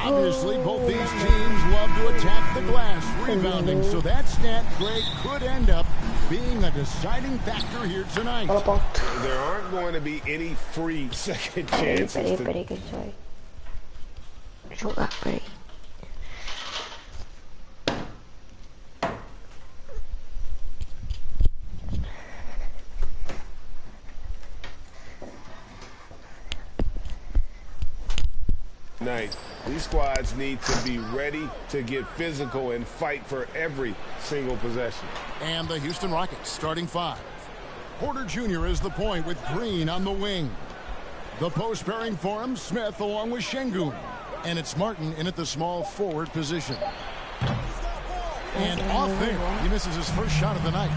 Obviously, both these teams love to attack the glass, rebounding, so that stat, Greg, could end up being a deciding factor here tonight. There aren't going to be any free second chances. Peraí que a gente vai jogar, peraí. Night. These squads need to be ready to get physical and fight for every single possession. And the Houston Rockets starting five. Porter Jr. is the point with Green on the wing. The post pairing for him, Smith along with Şengün. And it's Martin in at the small forward position. And off there, he misses his first shot of the night.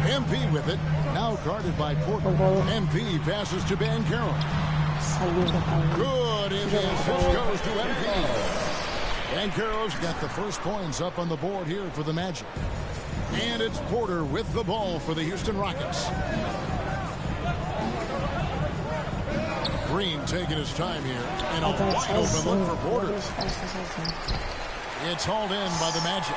MP with it, now guarded by Porter. MP passes to Banchero. Good, and the assist goes to MP. Banchero's got the first points up on the board here for the Magic. And it's Porter with the ball for the Houston Rockets. Green taking his time here, and a wide open look for Porter. It's hauled in by the Magic.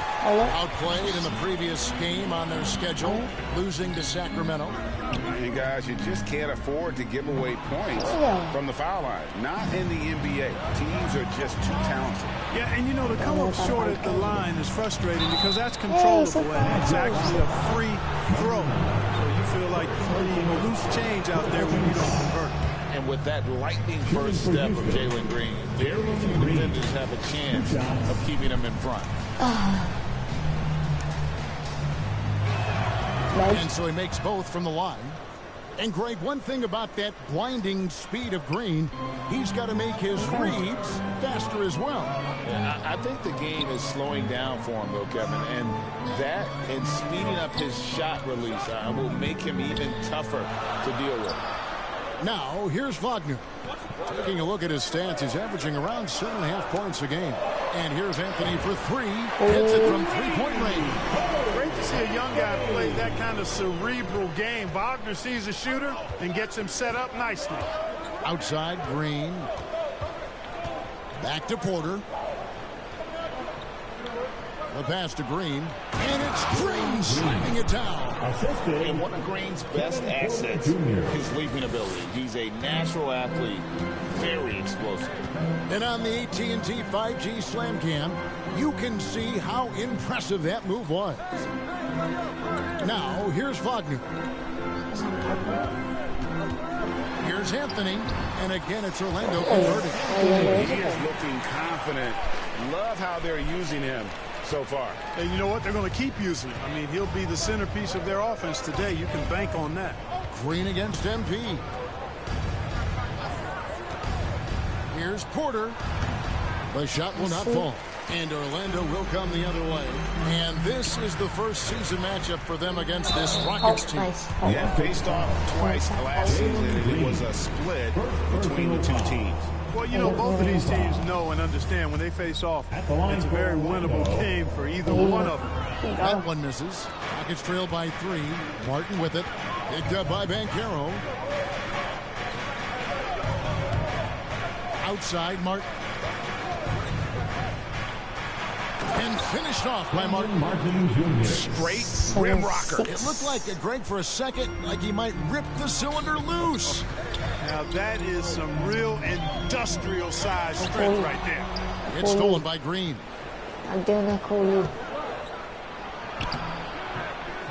Outplayed in the previous game on their schedule, losing to Sacramento. And guys, you just can't afford to give away points from the foul line. Not in the NBA. Teams are just too talented. Yeah, and you know, to come up short at the line is frustrating because that's controllable and it's actually a free throw. So you feel like you're loose change out there when you don't convert. And with that lightning first step of Jalen Green, very few defenders have a chance of keeping him in front. And so he makes both from the line. And Greg, one thing about that blinding speed of Green, he's got to make his reads faster as well. Yeah, I think the game is slowing down for him, though, Kevin. And that and speeding up his shot release will make him even tougher to deal with. Now, here's Wagner. Taking a look at his stats, he's averaging around 7.5 points a game. And here's Anthony for three. Hits it from three-point range. Great to see a young guy play that kind of cerebral game. Wagner sees a shooter and gets him set up nicely. Outside, Green. Back to Porter. The pass to Green. And it's Green slapping it down. And one of Green's best assets, his leaping ability. He's a natural athlete, very explosive. And on the AT&T 5G Slam Cam, you can see how impressive that move was. Now, here's Wagner. Here's Anthony. And again, it's Orlando converting. He is looking confident. Love how they're using him so far. And you know what? They're going to keep using him. I mean, he'll be the centerpiece of their offense today. You can bank on that. Green against MP. Here's Porter. The shot will not fall. And Orlando will come the other way. And this is the first season matchup for them against this Rockets team. Yeah, faced off twice last season, and it was a split between the two teams. Well, you know, both of these teams know and understand when they face off, it's a very winnable game for either one of them. That one misses. Rockets trail by three. Martin with it. Picked up by Banchero. Outside, Martin. And finished off by Martin. Straight rim rocker. It looked like, Greg, for a second, like he might rip the cylinder loose. Now, that is some real industrial size strength right there. It's stolen by Green.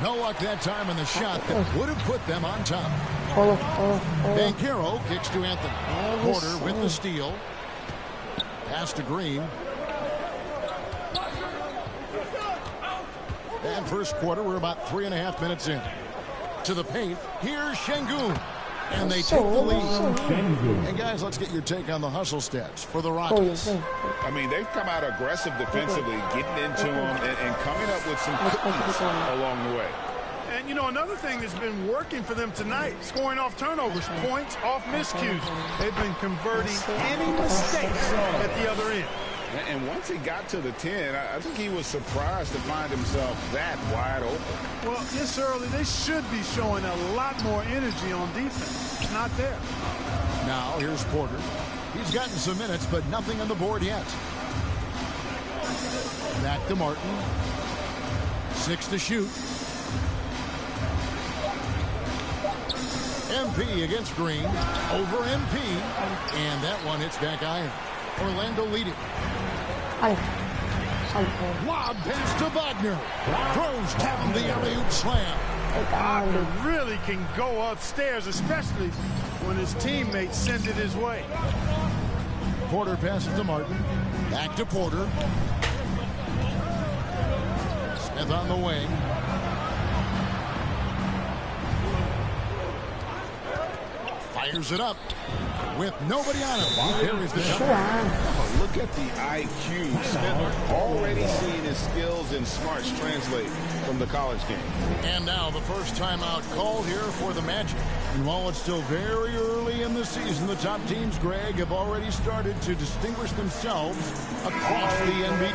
No luck that time on the shot that would have put them on top. Banchero kicks to Anthony. Porter with the steal. Pass to Green. And first quarter, we're about 3.5 minutes in. To the paint, here's Şengün. And they take the lead. And guys, let's get your take on the hustle stats for the Rockets. I mean, they've come out aggressive defensively, getting into them and coming up with some cookies along the way. And, you know, another thing that's been working for them tonight, scoring off turnovers, points off miscues. They've been converting any mistakes at the other end. And once he got to the 10, I think he was surprised to find himself that wide open. Well, yes, early, they should be showing a lot more energy on defense. It's not there. Now, here's Porter. He's gotten some minutes, but nothing on the board yet. Back to Martin. 6 to shoot. MP against Green. Over MP. And that one hits back iron. Orlando leading. Lob pass to Wagner. Throws down the alley-oop slam. Wagner really can go upstairs, especially when his teammates send it his way. Porter passes to Martin. Back to Porter. Smith on the wing. Fires it up with nobody on him. He carries the jumper. Oh, look at the IQ. Smith already seeing his skills and smarts translate from the college game. And now the first timeout called here for the Magic. And while it's still very early in the season, the top teams, Greg, have already started to distinguish themselves across the NBA.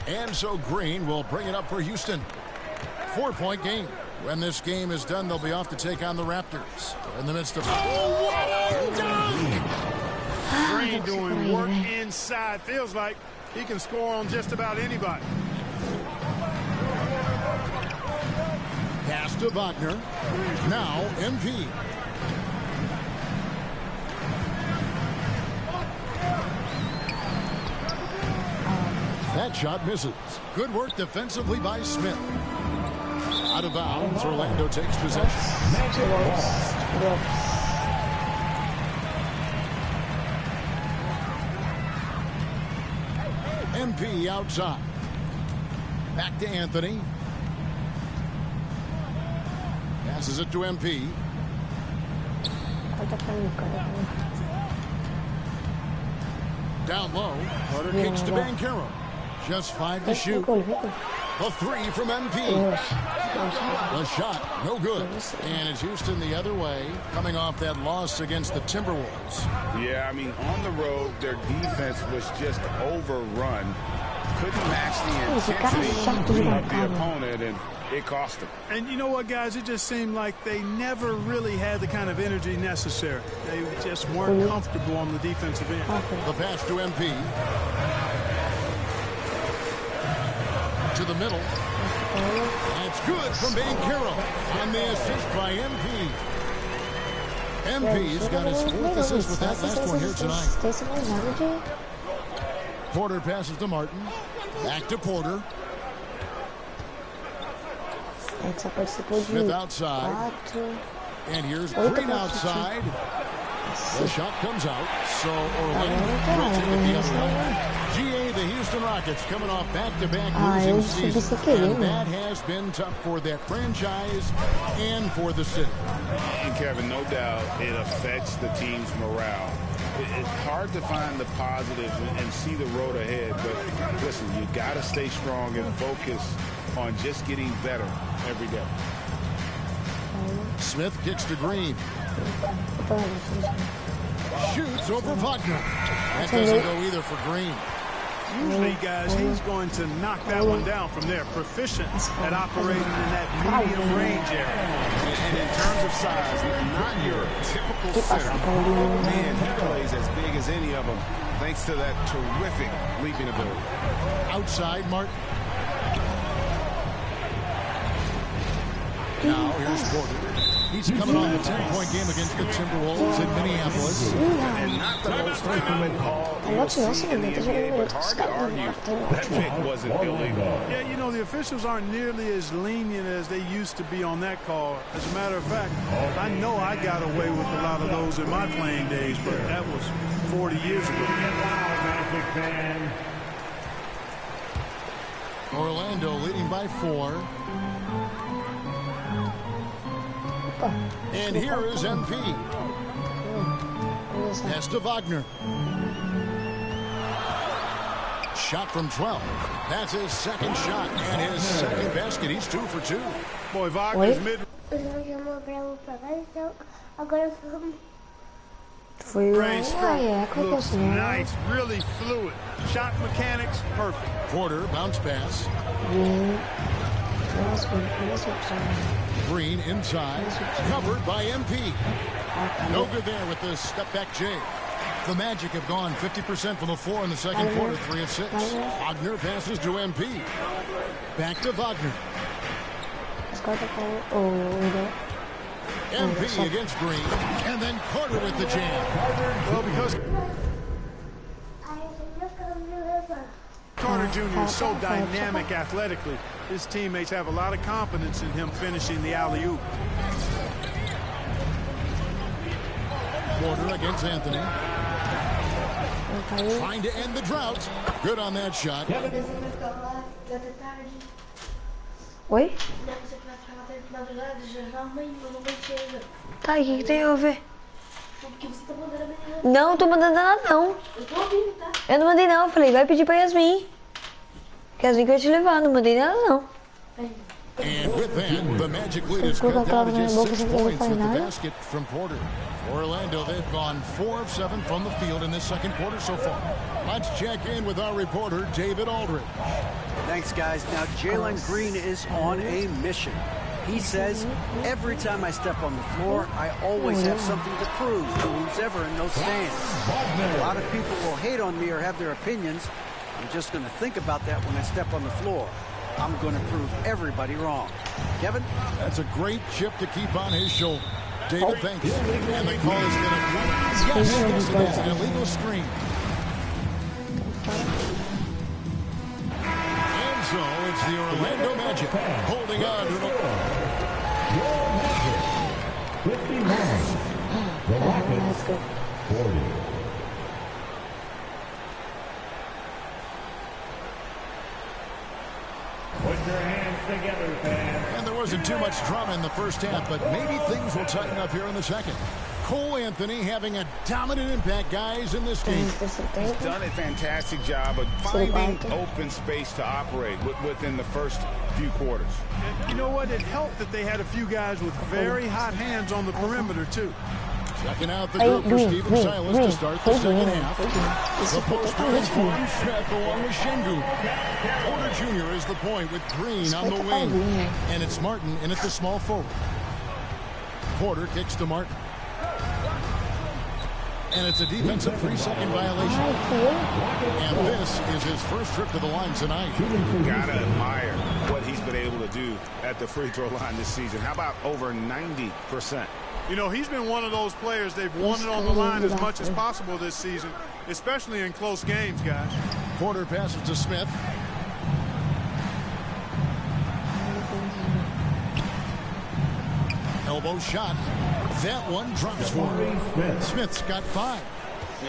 And so Green will bring it up for Houston. 4-point game. When this game is done, they'll be off to take on the Raptors. They're in the midst of... Oh, what a dunk! Green doing work inside. Feels like he can score on just about anybody. Pass to Wagner. Now MP. That shot misses. Good work defensively by Smith. Out of bounds, Orlando takes possession. MP outside. Back to Anthony. Passes it to MP. Down low. Carter kicks to Banchero. Just 5 to shoot. A 3 from MP. The shot, no good. And it's Houston the other way, coming off that loss against the Timberwolves. Yeah, I mean, on the road, their defense was just overrun. Couldn't match the intensity of the opponent, and it cost them. And you know what, guys? It just seemed like they never really had the kind of energy necessary. They just weren't comfortable on the defensive end. The pass to MP. To the middle. That's good from Banchero. On the assist by MP. MP's got his 4th assist with that last one here tonight. Porter passes to Martin. Back to Porter. Smith outside. And here's Green outside. The shot comes out. So Orlando will take it the other way. GA, the Houston Rockets coming off back-to-back losing seasons. And that has been tough for that franchise and for the city. And Kevin, no doubt it affects the team's morale. It's hard to find the positives and see the road ahead, but listen, you got to stay strong and focus on just getting better every day. Smith kicks to Green. Shoots over Wagner. That doesn't go either for Green. Usually, guys, he's going to knock that one down from there. Proficient at operating in that medium range area. And in terms of size, not your typical center. Man, he plays as big as any of them, thanks to that terrific leaping ability. Outside, Martin. Now, here's Porter. He's coming on the 10-point game against the Timberwolves in Minneapolis. And not the most common call you'll see in the NBA, but hard to argue that pick wasn't illegal. Yeah, you know, the officials aren't nearly as lenient as they used to be on that call. As a matter of fact, I know I got away with a lot of those in my playing days, but that was 40 years ago. Orlando leading by 4. And here is MP. Pass to Wagner. Shot from 12. That's his second shot and his second basket. He's 2 for 2. Boy, Wagner's mid. Foi Great stroke. Looks Nice, really fluid. Shot mechanics, perfect. Porter, bounce pass. Green inside, covered by MP. No good there with the step-back J. The Magic have gone 50% from the floor in the second quarter, 3 of 6. Wagner passes to MP. Back to Wagner. MP against Green, and then Carter with the jam. Well, because Carter Jr. is so dynamic athletically, his teammates have a lot of confidence in him finishing the alley-oop. Porter against Anthony. Trying to end the drought. Good on that shot. Oi? Tá, e o que tem a ver? Não, tô mandando nada não. Eu não mandei não, eu falei, vai pedir pra Yasmin. Que Yasmin quer te levar, não mandei nada não. And with that, the Magic lead is cut down to just 6 points with the basket from Porter. Orlando, they've gone 4 of 7 from the field in this second quarter so far. Let's check in with our reporter, David Aldridge. Thanks, guys. Now, Jalen Green is on a mission. He says, every time I step on the floor, I always have something to prove to who's ever in those stands. A lot of people will hate on me or have their opinions. I'm just going to think about that when I step on the floor. I'm going to prove everybody wrong. Kevin? That's a great chip to keep on his shoulder. David, thank you. And the call is going to be, yes, it is an illegal screen. And so it's the Orlando Magic holding on to the Rockets 40. Put your hands together, fans. And there wasn't too much drama in the first half, but maybe things will tighten up here in the second. Cole Anthony having a dominant impact, guys, in this game. He's done a fantastic job of finding open space to operate within the first few quarters. And you know what? It helped that they had a few guys with very hot hands on the perimeter, too. Checking out the group for Stephen Silas to start the second half. The post-play for Smith along with Şengün. Porter Jr. is the point with Green on the wing. And it's Martin in at the small forward. Porter kicks to Martin. And it's a defensive 3-second violation. And this is his first trip to the line tonight. Gotta admire what he's been able to do at the free throw line this season. How about over 90%? You know, he's been one of those players they've wanted on the line as much as possible this season, especially in close games, guys. Porter passes to Smith. Elbow shot. That one drops for him. Smith's got 5.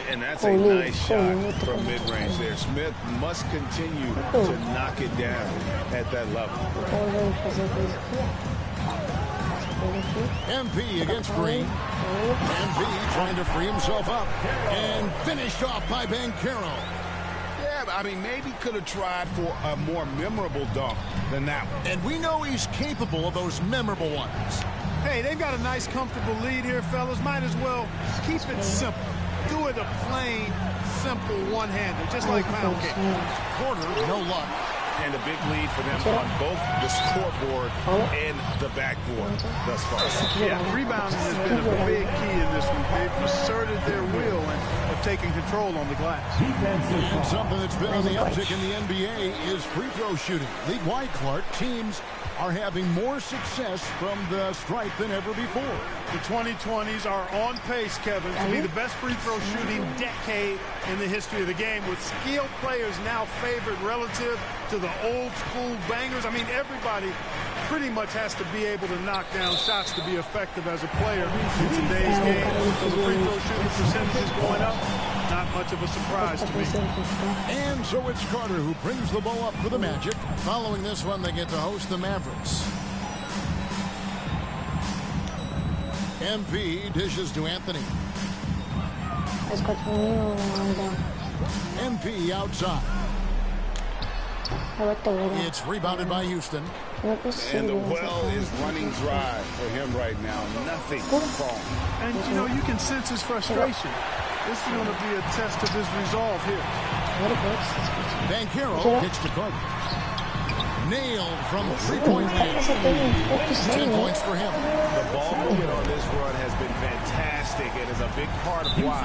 And that's a nice shot from mid-range there. Smith must continue to knock it down at that level. MP against Green. MP trying to free himself up. And finished off by Banchero. Yeah, I mean, maybe could have tried for a more memorable dunk than that one. And we know he's capable of those memorable ones. Hey, they've got a nice, comfortable lead here, fellas. Might as well keep it simple. Do it a plain, simple one-hander, just like pound cake. Porter, no luck. And a big lead for them on both the scoreboard and the backboard thus far. Yeah, rebounding has been a big key in this one. They've asserted their will and have taken control on the glass. And something that's been on the uptick in the NBA is free throw shooting. League-wide, Clark, teams are having more success from the stripe than ever before. The 2020s are on pace, Kevin, to be the best free throw shooting decade in the history of the game, with skilled players now favored relative to the old school bangers. I mean, everybody pretty much has to be able to knock down shots to be effective as a player in today's game. So the free throw shooting percentage is going up. Not much of a surprise to me. And so it's Carter who brings the ball up for the Magic. Following this one, they get to host the Mavericks. MP dishes to Anthony. MP outside. It's rebounded by Houston. And the well is running dry for him right now. Nothing falling. And, you know, you can sense his frustration. This is going to be a test of his resolve here. Banchero kicks to Carter. Nailed from three-point range. 10 points for him. The ball movement on this run has been fantastic and is a big part of why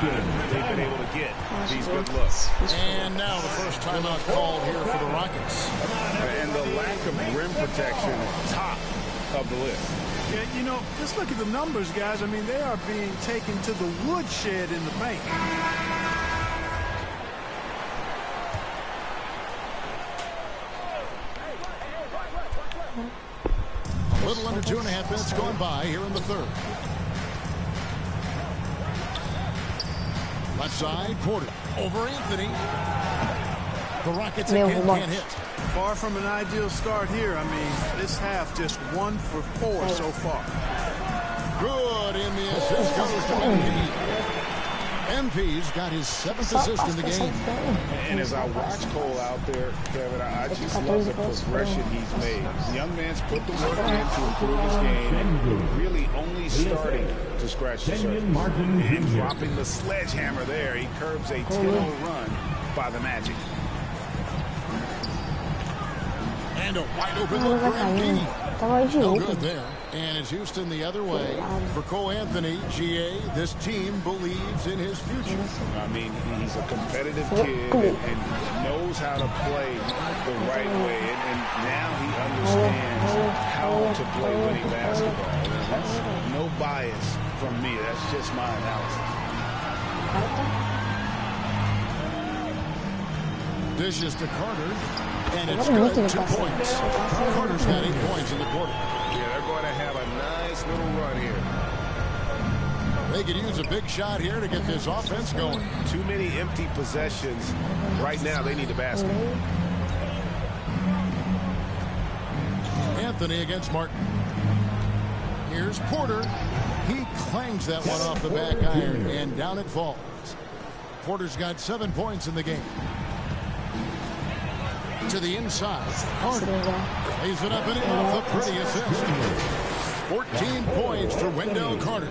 they've been able to get these good looks. And now the first timeout called here for the Rockets. And the lack of rim protection, top of the list. Yeah, you know, just look at the numbers, guys. I mean, they are being taken to the woodshed in the paint. A little under 2.5 minutes gone by here in the third. Left side, Porter over Anthony. The Rockets again can't hit. Far from an ideal start here. I mean, this half just 1 for 4 so far. Good in the assist goes to MP. MP's got his 7th assist in the game. And as I watch Cole out there, Kevin, I just love the progression he's made. The young man's put the work in to improve his game and really only starting to scratch the surface. And dropping the sledgehammer there, he curbs a 10-0 run by the Magic. And a wide open look for MP. No good there. And it's Houston the other way. For Cole Anthony, GA, this team believes in his future. I mean, he's a competitive kid and knows how to play the right way. And now he understands how to play winning basketball. And that's no bias from me. That's just my analysis. Dishes to Carter. And it's good. 2 points. Carter's got 8 points in the quarter. Yeah, they're going to have a nice little run here. They could use a big shot here to get this offense going. Too many empty possessions. Right now, they need a basket. Anthony against Martin. Here's Porter. He clangs that one off the back iron, and down it falls. Porter's got 7 points in the game. To the inside. Carter lays it up and in off the pretty assist. 14 points for Wendell Carter.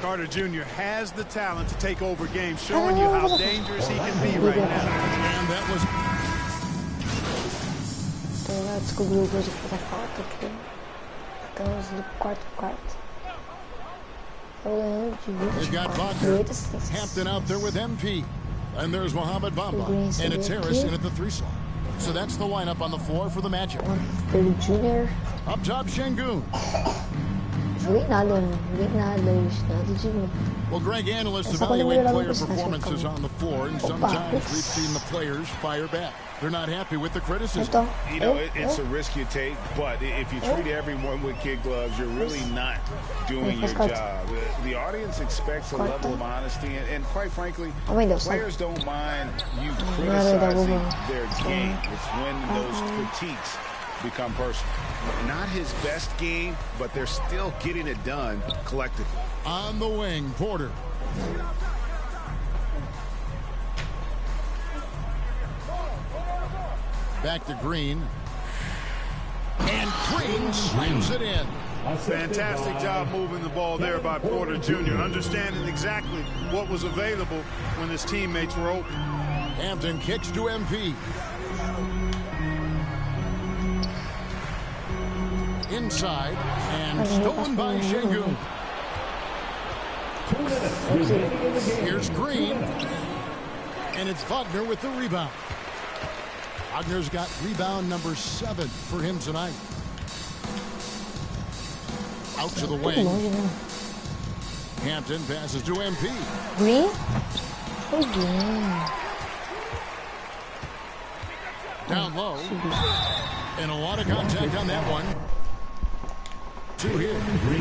Carter Jr. has the talent to take over games, showing you how dangerous he can be right now. And that was... Descobriu o gol de fazer falta aqui. Estamos no quarto. They've got Wagner. Hampton out there with MP. And there's Mohamed Bamba. And it's Harris in at the 3 slot. So that's the lineup on the floor for the Magic. Junior. Up top, Şengün. Joguei nada de mim. Well, Greg, analysts evaluate player performances on the floor, and sometimes we've seen the players fire back. They're not happy with the criticism. You know, it's a risk you take, but if you treat everyone with kid gloves, you're really not doing your job. The audience expects a level of honesty, and quite frankly, players don't mind you criticizing their game. It's when those critiques become personal. Not his best game, but they're still getting it done collectively. On the wing, Porter. Back to Green. And Green slams it in. Fantastic job moving the ball there by Porter Jr., understanding exactly what was available when his teammates were open. Hampton kicks to MP. Inside, and stolen by Şengün. Here's Green, and it's Wagner with the rebound. Wagner's got rebound number 7 for him tonight. Out to the wing. Hampton passes to MP. Green? Down low. And a lot of contact on that one. 2 here.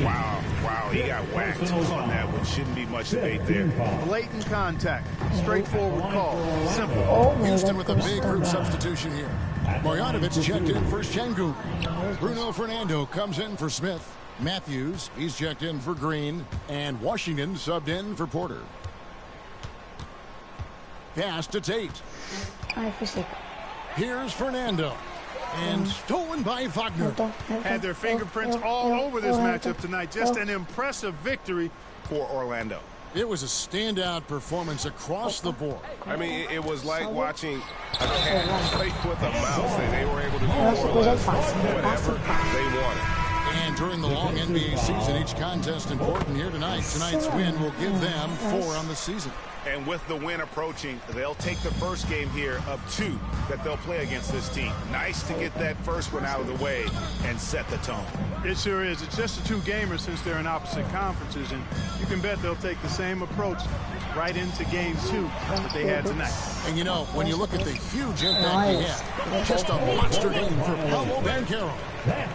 Wow, he got whacked on that one. Shouldn't be much debate there. Blatant contact. Straightforward call. Simple. Houston with a big group substitution here. Marjanovic checked in for Şengün. Bruno Fernando comes in for Smith. Matthews, he's checked in for Green. And Washington subbed in for Porter. Pass to Tate. Here's Fernando. And stolen by Wagner. Had their fingerprints all over this matchup tonight. Just an impressive victory For Orlando. It was a standout performance across the board. I mean, it was like watching a cat fight with a mouse. They were able to do more or less whatever they wanted. And during the long NBA season, each contest important here tonight. Tonight's win will give them 4 on the season. And with the win approaching, they'll take the first game here of 2 that they'll play against this team. Nice to get that first one out of the way and set the tone. It sure is. It's just a 2-gamer since they're in opposite conferences, and you can bet they'll take the same approach right into game 2 that they had tonight. And you know, when you look at the huge impact he had, just a monster game for Paulo Banchero.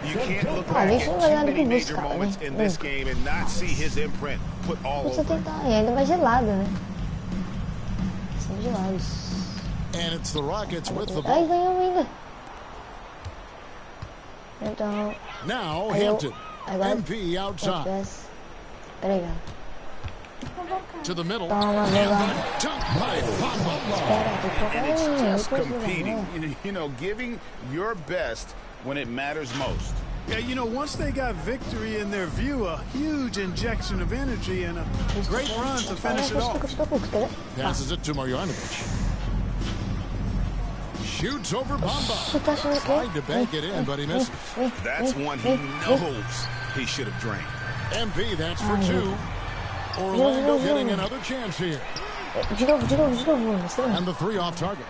You can't look back at too many major moments in this game and not see his imprint put all over it. E ainda vai gelado, né? São gelados. And it's the Rockets with the Ai, ball. ganhou ainda. Então, Now aí eu... Hampton. Agora... MP outside. Peraí, galera. To the middle. Toma, And legal. the dunk by Bamba. And it's just competing, you know, giving your best when it matters most. Yeah, you know, once they got victory in their view, a huge injection of energy and a great run to finish it off. Passes it to Marjanovic. Shoots over Bamba. Tried to bank it in, but he misses. That's one he knows he should have drained. MP, that's for 2. Orlando getting another chance here. De novo. And the 3 off target.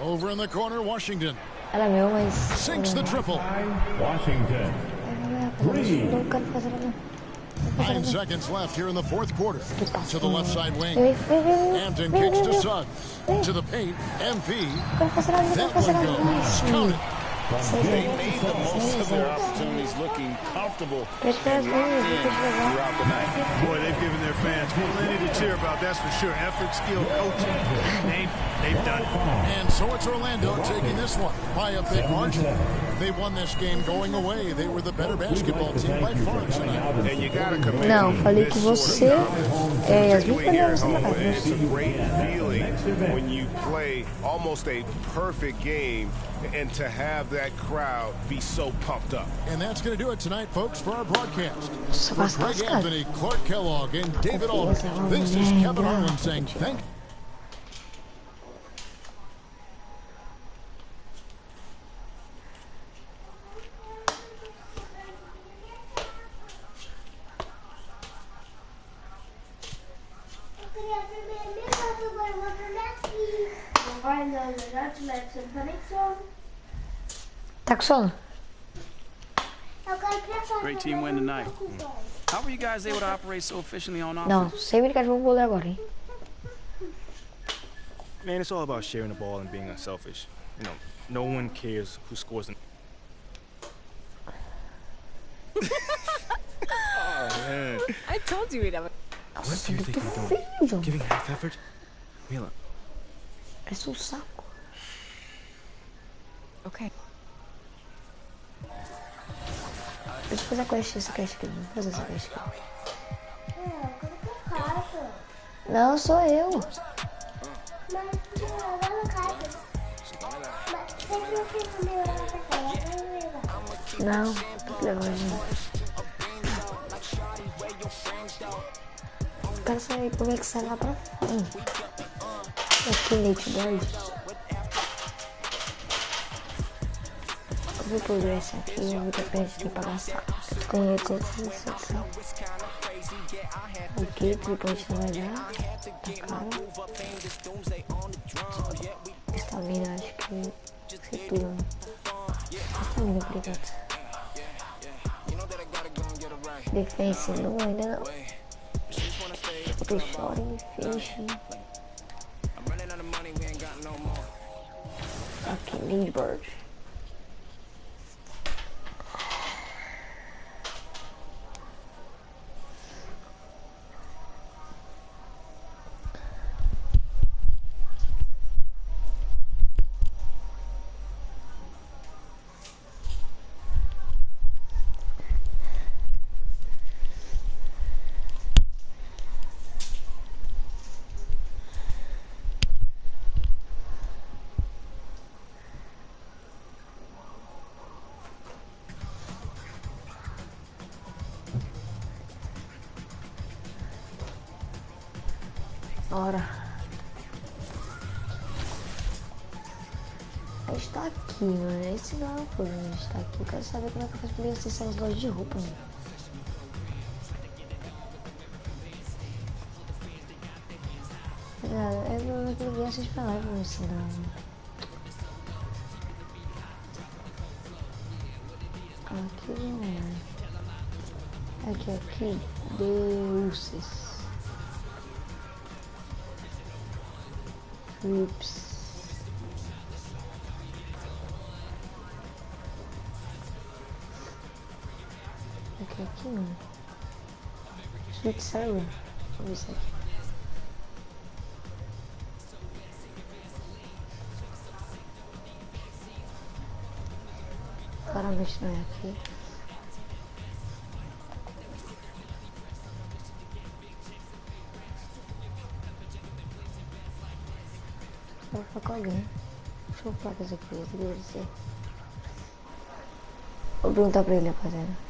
Over in the corner, Washington. Era meu, mas... Sinks the triple. Washington. 3. Não quero fazer nada. 9 seconds left here in the fourth quarter. To the left side wing. Hampton kicks to Suggs. To the paint. MP. That one goes. Counted. They made the most of their opportunities, looking comfortable and locked in throughout the night. Boy, they've given their fans plenty to cheer about, that's for sure. Effort, skill, coaching. They've done it. And so it's Orlando taking this one by a big margin. They won this game going away. They were the better basketball team by far tonight. And you gotta commend Não, falei que você é as particularly here at minhas home. palavras. It's a great feeling when you play almost a perfect game and to have that crowd be so pumped up. And that's going to do it tonight, folks, for our broadcast. Nossa, For quase Greg lascado. Anthony, Clark Kellogg, and David Aldridge, this is Kevin Harlan saying thank you. Tá com sono? Great team win tonight. How were you guys able to operate so efficiently on offense? Não, sem brincar de vamos golear agora, hein? Man, it's all about sharing the ball and being unselfish. You know, no one cares who scores. Oh, man. I told you we'd have a... What do you think you're doing? Horrível. Giving half effort? Mila. Parece saco. Okay. Deixa eu fazer a quest, essa quest aqui. Vamos fazer essa quest aqui. Não, sou eu. Não, tô levando. Quero saber como é que sai lá pra frente. Aqui, Nateboard. Eu vou por esse aqui, eu vou ter que pagar só. Eu tô com recursos aqui. Ok, triponte não vai dar. Tá caro. Estamina, acho que isso é tudo. Estamina, obrigado. Defense, não, ainda não. Outro shooting, finishing. Ok, Lindbergh. Ora. A gente tá aqui, mano. Esse não é o problema, a gente tá aqui. Eu quero saber como é que eu faço pra acessar as lojas de roupa, mano. Eu queria assistir pra live, mas se não. Aqui não é. Aqui. Deuses. Flips. Aqui, mano. Sweet Sour. Deixa eu ver isso aqui. Claramente não é aqui. Vou falar com alguém. Deixa eu falar com esse aqui. Esse deve ser. Vou perguntar pra ele, rapaziada.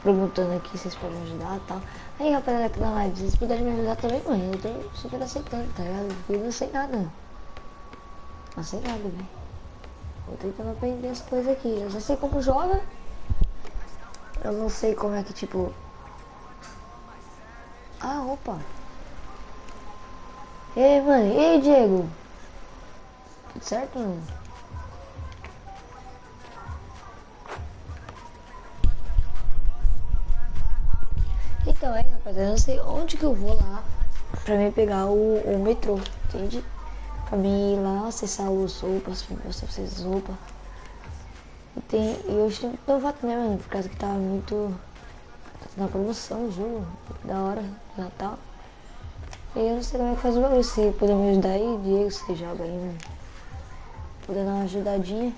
Perguntando aqui se vocês podem ajudar e tal. Aí, rapaziada, aqui na live, se vocês puderem me ajudar também, mano, eu tô super aceitando, tá ligado? Porque eu não sei nada. Não sei nada, velho. Tô tentando aprender as coisas aqui. Eu já sei como joga. Eu não sei como é que, tipo... Ah, opa. Ei, mano. E aí, Diego? Tudo certo, mano? Então, aí, rapaziada, eu não sei onde que eu vou lá pra mim pegar o metrô, entende? Pra mim ir lá acessar os roupas, pra mostrar pra vocês as roupas. E hoje tem muito novato, né, mano? Por causa que tá muito... Tá na promoção o jogo, da hora, Natal. E eu não sei como é que faz o bagulho. Se puder me ajudar aí, Diego, você joga aí, mano. Puder dar uma ajudadinha.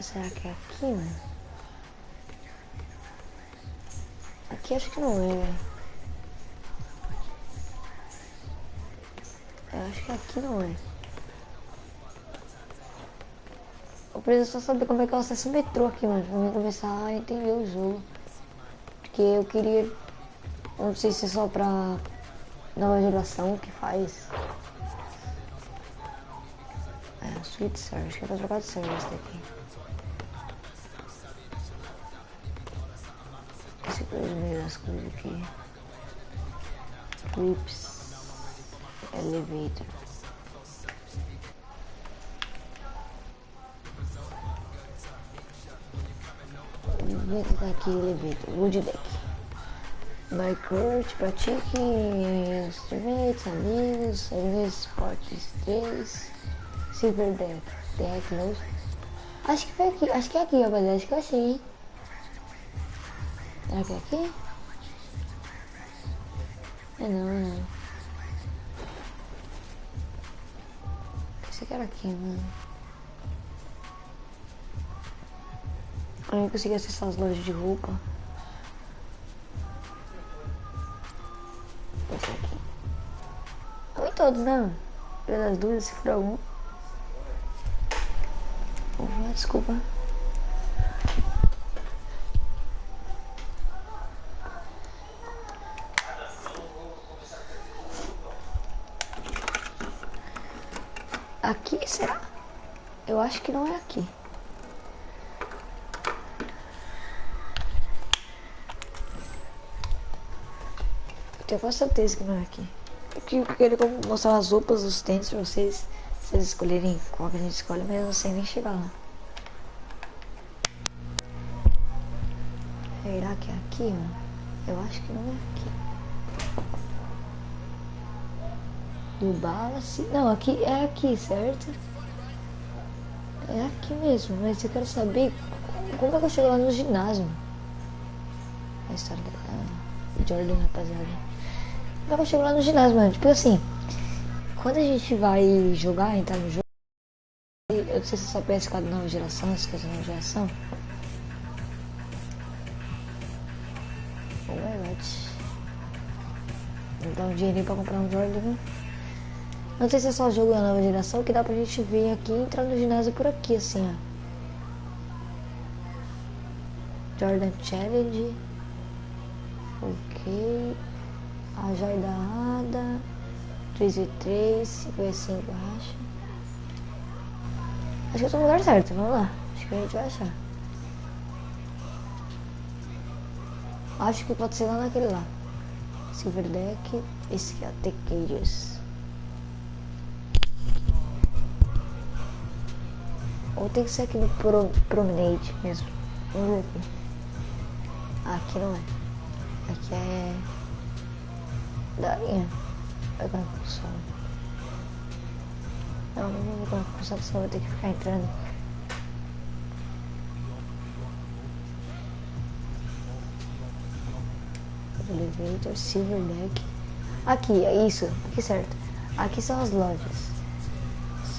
Será que é aqui, mano? Aqui acho que não é, velho. Eu acho que aqui não é. Eu preciso só saber como é que eu acesso o metrô aqui, mano. Pra mim começar a entender o jogo. Porque eu queria... Não sei se é só pra nova geração que faz. É, Sweet Service. Acho que é pra trocar de service daqui. Esse coisa no meio das coisas aqui. Clips. Elevator. Elevator tá aqui, elevator. Wood deck. By Kurt, pratique instrumentos, amigos, esportes 3, Silver Deck, Deck, não. Acho que foi aqui, acho que é aqui, rapaziada, acho que eu achei, hein? Será que é aqui? É não. Pensei que era aqui, mano. Eu não consegui acessar as lojas de roupa. todos, né? Pelas dúvidas, se for algum. Desculpa. Aqui, será? Eu acho que não é aqui. Eu tenho quase certeza que não é aqui. Eu queria mostrar as roupas, os tênis pra vocês. Se vocês escolherem qual que a gente escolhe, mas eu não sei nem chegar lá. Será que é aqui, mano? Eu acho que não é aqui. Do Balance. Não, aqui é aqui, certo? É aqui mesmo, mas eu quero saber como é que eu chego lá no ginásio. A história da Jordan, rapaziada. Como é que eu chego lá no ginásio, mano? Tipo assim, quando a gente vai jogar, entrar no jogo, eu não sei se é só PS4 nova geração, se é nova geração. Oh my god. Vou dar um dinheirinho pra comprar um Jordan, né? Não sei se é só jogo da nova geração que dá pra gente vir aqui e entrar no ginásio por aqui, assim, ó. Jordan Challenge. Ok. A joia da Ada. 3v3, 5v5, acho. Acho que eu tô no lugar certo, vamos lá. Acho que a gente vai achar. Acho que pode ser lá naquele lá. Silver Deck. Esse aqui, ó, T-Cages. Ou tem que ser aqui no Promenade mesmo. Vamos ver aqui. Aqui não é. Aqui é... darinha. Vai com a função. Não vou com a função, senão vou ter que ficar entrando. Elevator, Silver Deck. Aqui, é isso. Aqui certo. Aqui são as lojas.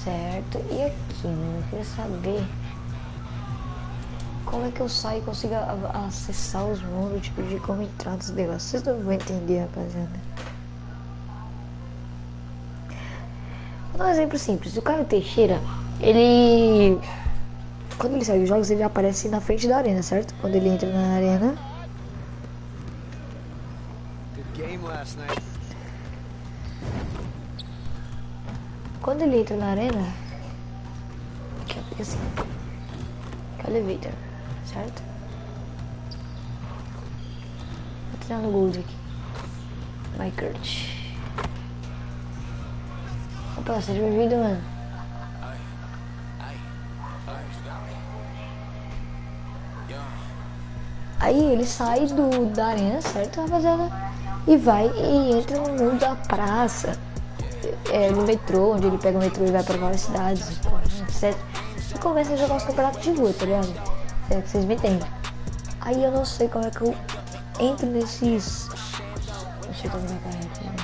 Certo. E aqui, mano, eu queria saber como é que eu saio e consigo acessar os mundos, tipo, de como entrar nos negócios. Vocês não vão entender, rapaziada. Vou dar um exemplo simples. O Caio Teixeira, ele... quando ele sai dos jogos, ele aparece na frente da arena, certo? Quando ele entra na arena... quando ele entra na arena... aqui fica assim... que é o elevator, certo? Vou tirar no gold aqui. Minecraft. Opa, seja bem-vindo, mano. Aí ele sai da arena, certo, rapaziada? E vai e entra no mundo da praça. No metrô, onde ele pega o metrô e vai pra várias cidades, etc. E começa a jogar os campeonatos de rua, tá ligado? É que vocês me entendem. Aí eu não sei como é que eu entro nesses... deixa eu terminar a carreira, né?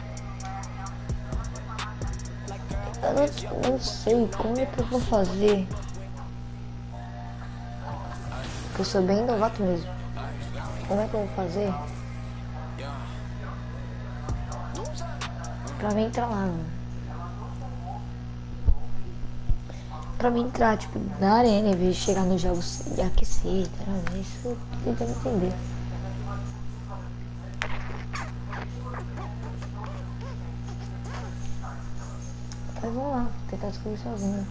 Eu não sei como é que eu vou fazer. Porque eu sou bem novato mesmo. Como é que eu vou fazer pra mim entrar lá, mano? Pra mim entrar, tipo, na arena, em vez de chegar nos jogos e aquecer, tá? Isso eu tô tentando entender. Mas vamos lá, tentar descobrir sozinho.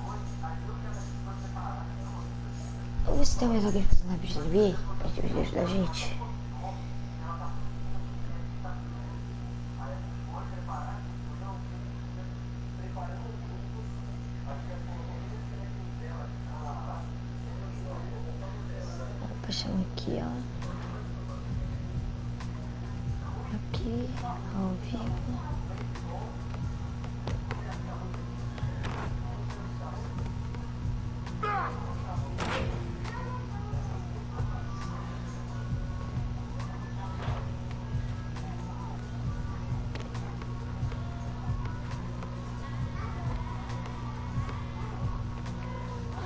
Vamos ver se tem mais alguém fazendo live de NBA pra ajudar a gente. Puxando aqui, ó. Aqui, ao vivo.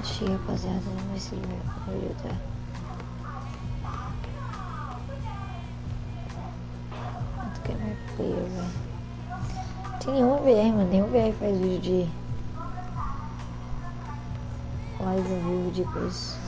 Achei, rapaziada, vamos ver se ele vai ajudar. Quanto que é meu player, velho? Tem nenhum VR, mano. Nenhum VR faz vídeo de live ao vivo de coisa.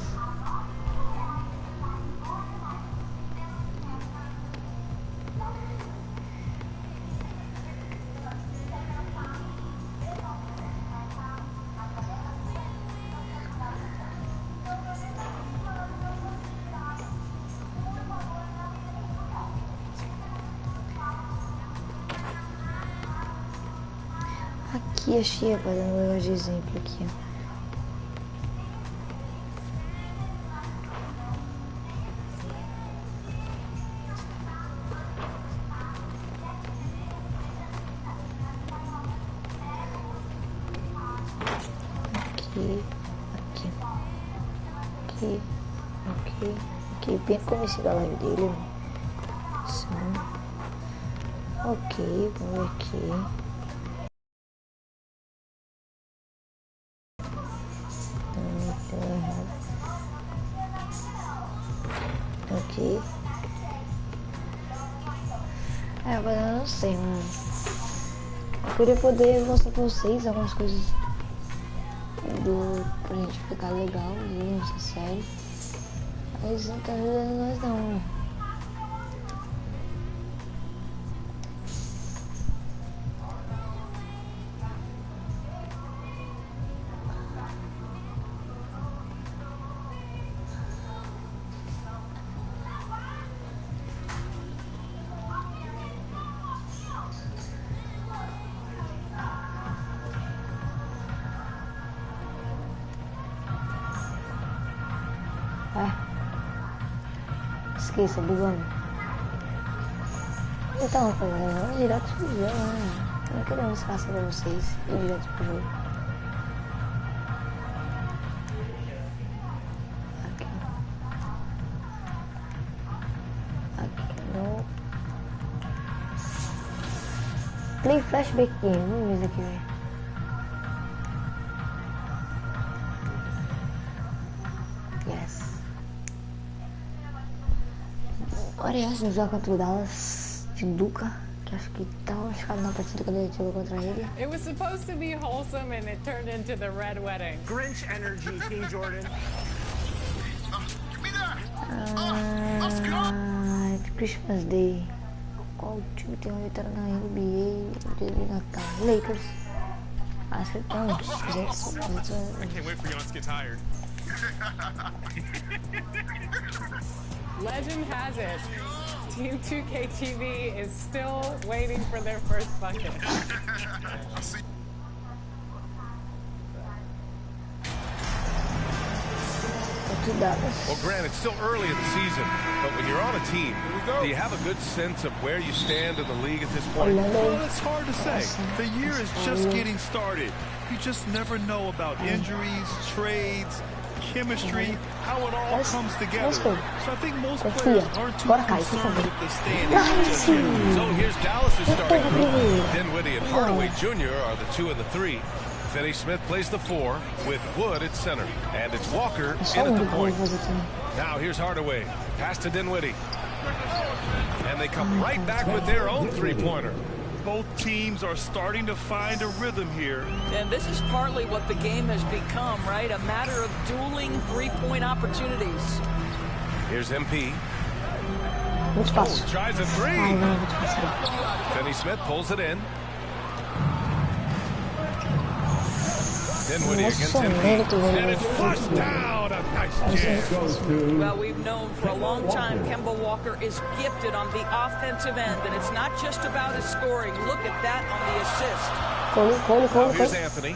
Aqui achei, rapaziada, um negócio de exemplo aqui, ó. Aqui, bem comecei da live dele, assim. Ok, vamos ver aqui. Ok. Agora eu não sei, mano. Eu queria poder mostrar pra vocês algumas coisas pra gente ficar legal, essa série. Mas não tá ajudando nós não, mano. Esqueça, bugando. Então, rapaziada, vamos direto pro jogo, né? Eu não quero mostrar pra vocês ir direto pro jogo. Aqui no Play Flashback Game, vamos ver isso aqui, velho. Aliás, no jogo contra o Dallas de Luca, que acho que tava machucado na partida quando ele jogou contra ele. It was supposed to be wholesome and it turned into the red wedding. Grinch energy, King Jordan. Christmas Day. Qual time tem uma vitória na NBA de Natal? Lakers. Acertamos. I can't wait for you to get tired. Legend has it, Team 2K23 is still waiting for their first bucket. Well, Grant, it's still early in the season, but when you're on a team, do you have a good sense of where you stand in the league at this point? Well, it's hard to say. The year is just getting started. You just never know about injuries, trades, chemistry, how it all comes together. So I think most players aren't too concerned with the standings just yet. So here's Dallas' starting group. Dinwiddie and Hardaway Jr. are the 2 and the 3. Finney Smith plays the 4 with Wood at center. And it's Walker in at the point. Now here's Hardaway. Pass to Dinwiddie. And they come right back with their own three-pointer. Both teams are starting to find a rhythm here. And this is partly what the game has become, right? A matter of dueling three-point opportunities. Here's MP. Oh, tries a 3. Finney Smith pulls it in. Dinwiddie against MP. And it's flushed down. A nice jam. Well, we've known for a long time Kemba Walker is gifted on the offensive end, and it's not just about his scoring. Look at that on the assist. Now here's Anthony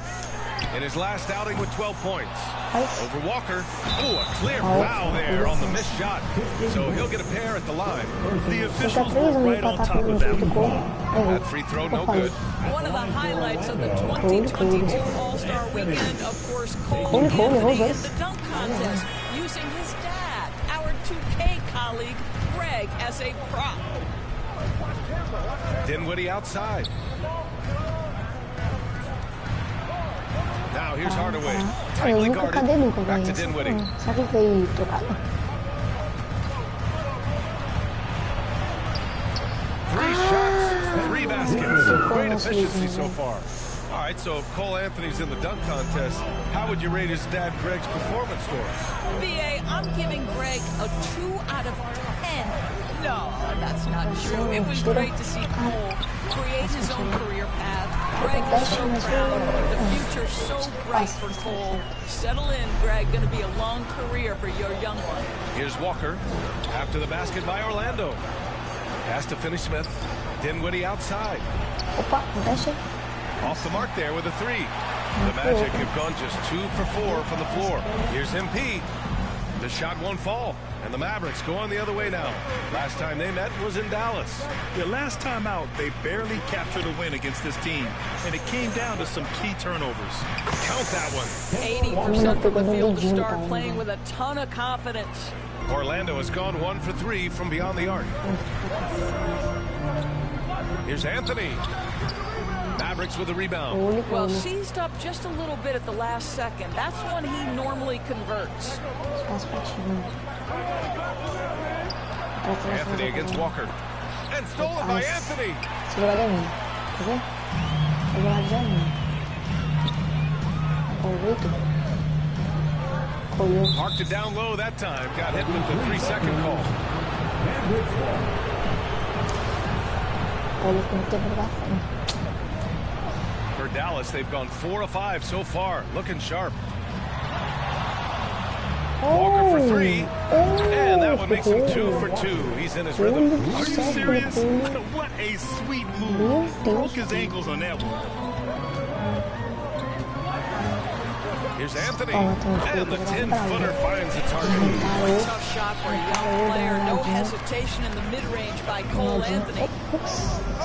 in his last outing with 12 points. Over Walker. Oh, a clear foul there on the missed shot. So he'll get a pair at the line. The officials were right on top of that. That free throw no good. One of the highlights of the 2022 All-Star Weekend, of course, Cole Anthony in the dunk contest, using his dad, our 2K colleague, Greg, as a prop. Dinwiddie outside. Now here's Hardaway. Tightly guarded. Back to Dinwiddie. 3 shots, 3 baskets. Great efficiency so far. All right, so if Cole Anthony's in the dunk contest, how would you rate his dad Greg's performance scores? VA, I'm giving Greg a 2 out of 10. No, that's not true. It was great to see Cole create his own career path. Greg is so proud. The future's so bright for Cole. Settle in, Greg. Going to be a long career for your young one. Here's Walker after the basket by Orlando. Pass to Finney-Smith. Dinwiddie outside. Off the mark there with a 3. The Magic have gone just 2 for 4 from the floor. Here's MP. The shot won't fall. And the Mavericks going the other way now. Last time they met was in Dallas. The last time out, they barely captured a win against this team. And it came down to some key turnovers. Count that one. 80% from the field to start, playing with a ton of confidence. Orlando has gone 1 for 3 from beyond the arc. Here's Anthony. Mavericks with a rebound. Well, seized up just a little bit at the last second. That's when he normally converts. Anthony against Walker. And stolen by Anthony. Parked it down low that time. Got hit with the 3-second call. For Dallas, they've gone 4 of 5 so far. Looking sharp. Walker for 3. And that one makes him 2 for 2. He's in his rhythm. Are you serious? What a sweet move. Broke his ankles on that one. Here's Anthony. And the 10-footer finds the target. Tough shot for a young player. No hesitation in the mid-range by Cole Anthony.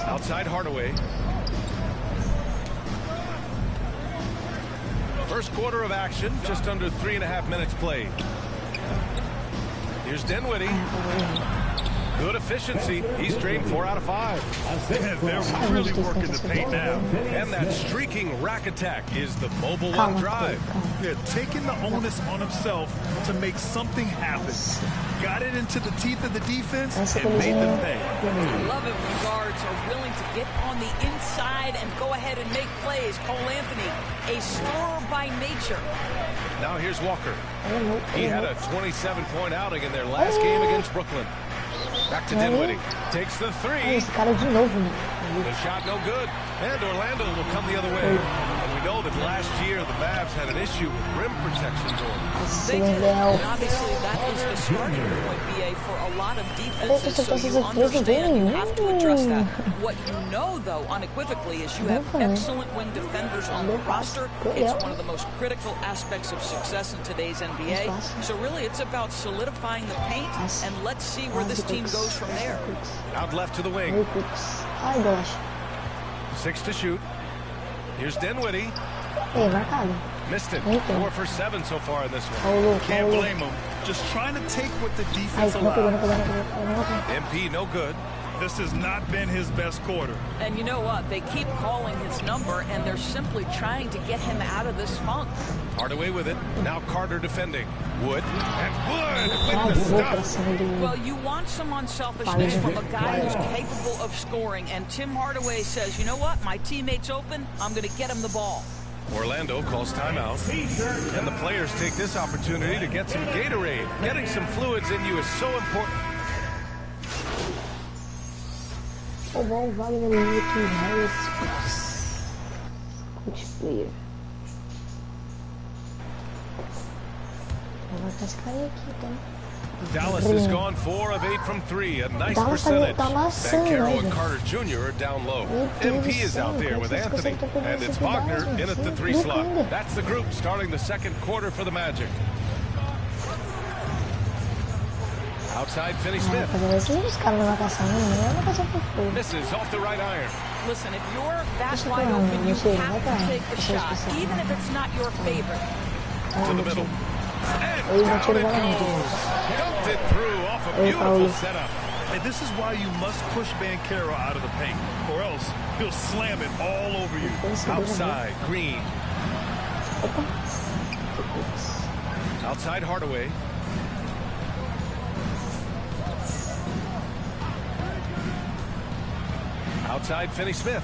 Outside Hardaway. First quarter of action, just under 3.5 minutes played. Here's Dinwiddie. Good efficiency. He's drained 4 out of 5. They're really working the paint now. And that streaking rack attack is the mobile one drive. They're taking the onus on himself to make something happen. Got it into the teeth of the defense and made them pay. I love it when guards are willing to get on the inside and go ahead and make plays. Cole Anthony, a scorer by nature. Now here's Walker. He had a 27-point outing in their last game against Brooklyn. Back to Dinwiddie. Takes the 3. The shot no good. And Orlando will come the other way. And we know that last year the Mavs had an issue with rim protection going. They did. And obviously that is the starting point, BA, for a lot of defenses. So you understand you have to address that. What you know, though, unequivocally, is you have excellent wing defenders on the roster. It's one of the most critical aspects of success in today's NBA. So really it's about solidifying the paint, and let's see where this team goes from there. Out left to the wing. 6 to shoot. Here's Dinwiddie. Missed it. 4 for 7 so far in this one. Can't blame him. Just trying to take what the defense allows. MP no good. This has not been his best quarter. And you know what? They keep calling his number, and they're simply trying to get him out of this funk. Hardaway with it. Now Carter defending. Wood. And Wood with the stuff. Well, you want some unselfishness from a guy who's capable of scoring. And Tim Hardaway says, you know what? My teammate's open. I'm going to get him the ball. Orlando calls timeout. And the players take this opportunity to get some Gatorade. Getting some fluids in you is so important. O bom Wagner aqui, coach player. Vou marcar esse cara aqui, tá? Dallas has gone 4 of 8 from 3, a nice percentage. Banchero and Carter Jr. are down low. MP is out there with Anthony, and it's Wagner in at the 3 slot. That's the group starting the second quarter for the Magic. Outside Finney-Smith. Misses off the right iron. Listen, if you're that wide open, you have to take the shot, even if it's not your favorite. To the middle. And down it goes. Dumped it through off a beautiful setup. And this is why you must push Banchero out of the paint, or else he'll slam it all over you. Outside, Green. Outside, Hardaway. Outside, Finney Smith.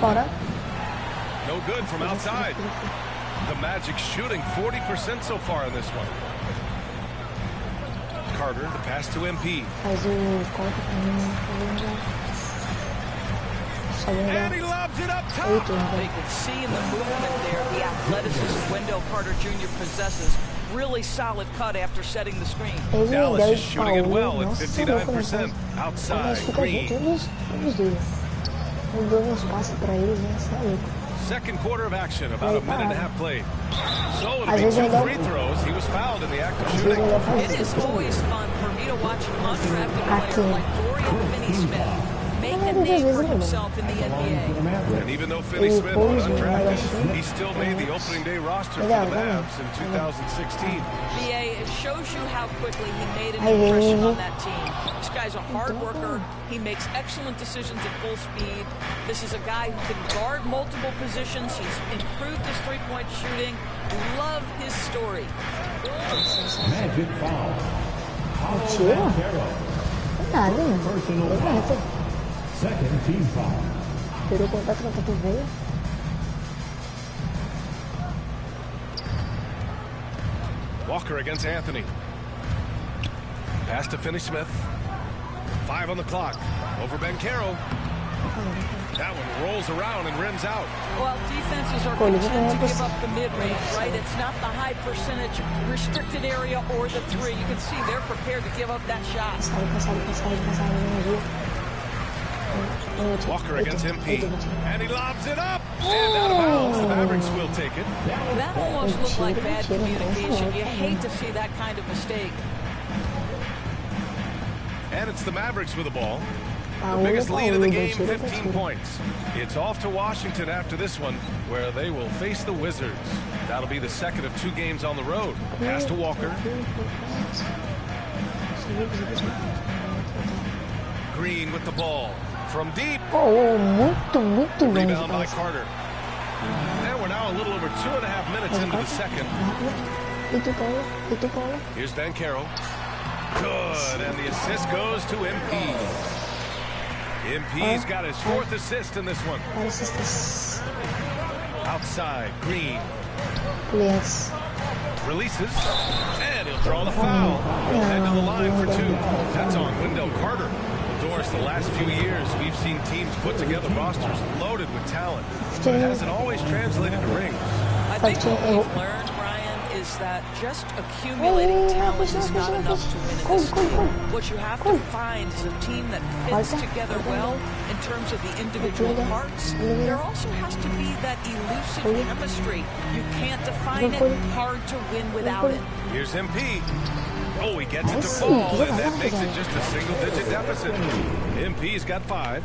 Fora. No good from outside. The Magic shooting 40% so far in this one. Carter, the pass to MP. Faz o corte pra mim. And he lobs it up top. You can see in the movement there the athleticism Wendell Carter Jr. possesses. Really solid cut after setting the screen. Dallas is shooting it well at 59%. Outside, Green. Second quarter of action, about a minute and a half played. So it'll be 2 free throws. He was fouled in the act of shooting. It is always fun for me to watch an undrafted player like Dorian Finney-Smith make a name for himself in the NBA. And even though Finney Smith was undrafted, he still made the opening day roster for the Mavs in 2016. BA, it shows you how quickly he made an impression on that team. This guy's a hard worker. He makes excellent decisions at full speed. This is a guy who can guard multiple positions. He's improved his three-point shooting. Love his story. Magic foul. Second team foul. Walker against Anthony. Pass to Finney Smith. 5 on the clock. Over Banchero. That one rolls around and rims out. Well, defenses are content to give up the mid-range, right? It's not the high percentage restricted area or the three. You can see they're prepared to give up that shot. Walker against MP. And he lobs it up. And out of bounds. The Mavericks will take it. That almost looked like bad communication. You hate to see that kind of mistake. And it's the Mavericks with the ball. The biggest lead of the game, 15 points. It's off to Washington after this one, where they will face the Wizards. That'll be the second of 2 games on the road. Pass to Walker. Green with the ball. From deep. Rebound by Carter. And we're now a little over 2.5 minutes into the second. Here's Banchero. Good, and the assist goes to MP. MP's got his 4th assist in this one. Outside, Green. Yes. Releases, and he'll draw the foul. He'll head to the line for 2. That's on Wendell Carter. Doris, the last few years, we've seen teams put together rosters loaded with talent, but it hasn't always translated to rings. I think what we've learned, Brian, is that just accumulating talent is not enough to win in this game. What you have to find is a team that fits together well in terms of the individual parts. There also has to be that elusive chemistry. You can't define it, hard to win without it. Here's MP. Oh, he gets it to fall, and that makes it just a single-digit deficit. MP's got 5.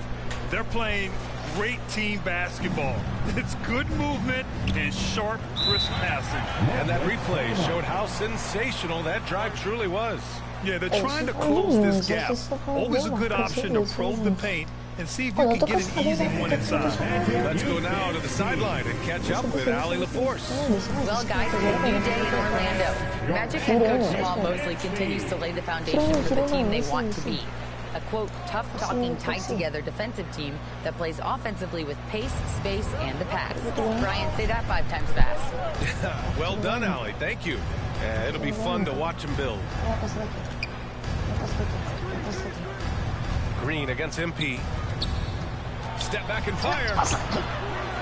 They're playing great team basketball. It's good movement and sharp, crisp passing. And that replay showed how sensational that drive truly was. Yeah, they're trying to close this gap. Always a good option to probe the paint and see if you can get an easy one inside. Let's go now to the sideline and catch up with Allie LaForce. Well, guys, it's a new day in Orlando. Magic head coach Jamal Mosley continues to lay the foundation for the team they want to be. A, quote, tough-talking, tied-together defensive team that plays offensively with pace, space, and the pass. Brian, say that 5 times fast. Well done, Allie. Thank you. It'll be fun to watch him build. Green against MP. Step back and fire.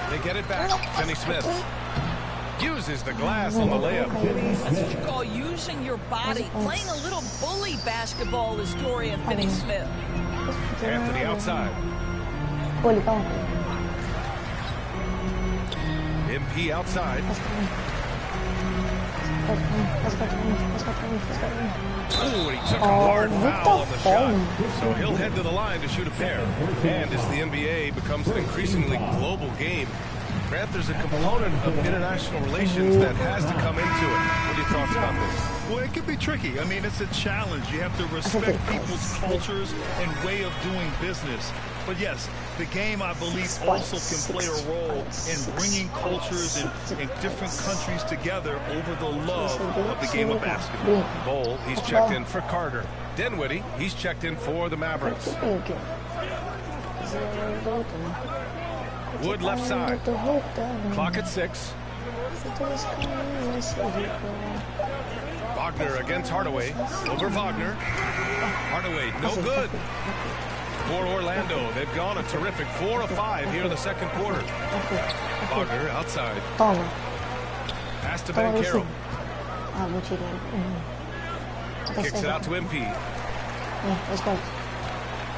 They get it back. Finney Smith uses the glass on the layup. That's what you call using your body. Playing a little bully basketball is Dorian Finney-Smith. Anthony outside. MP outside. Oh, he took a hard foul on the shot. So he'll head to the line to shoot a pair. And as the NBA becomes an increasingly global game, Grant, there's a component of international relations that has to come into it. What are your thoughts about this? Well, it can be tricky. I mean, it's a challenge. You have to respect people's cultures and way of doing business. But yes, the game, I believe, also can play a role in bringing cultures and different countries together over the love of the game of basketball. Bowl, he's checked in for Carter. Dinwiddie, he's checked in for the Mavericks. Wood left side. Clock at 6. Wagner against Hardaway. Over Wagner. Hardaway, no good. For Orlando, they've gone a terrific 4 of 5 here in the second quarter. Wagner outside. Pass to Ben Carroll. Kicks it out to MP. Let's go.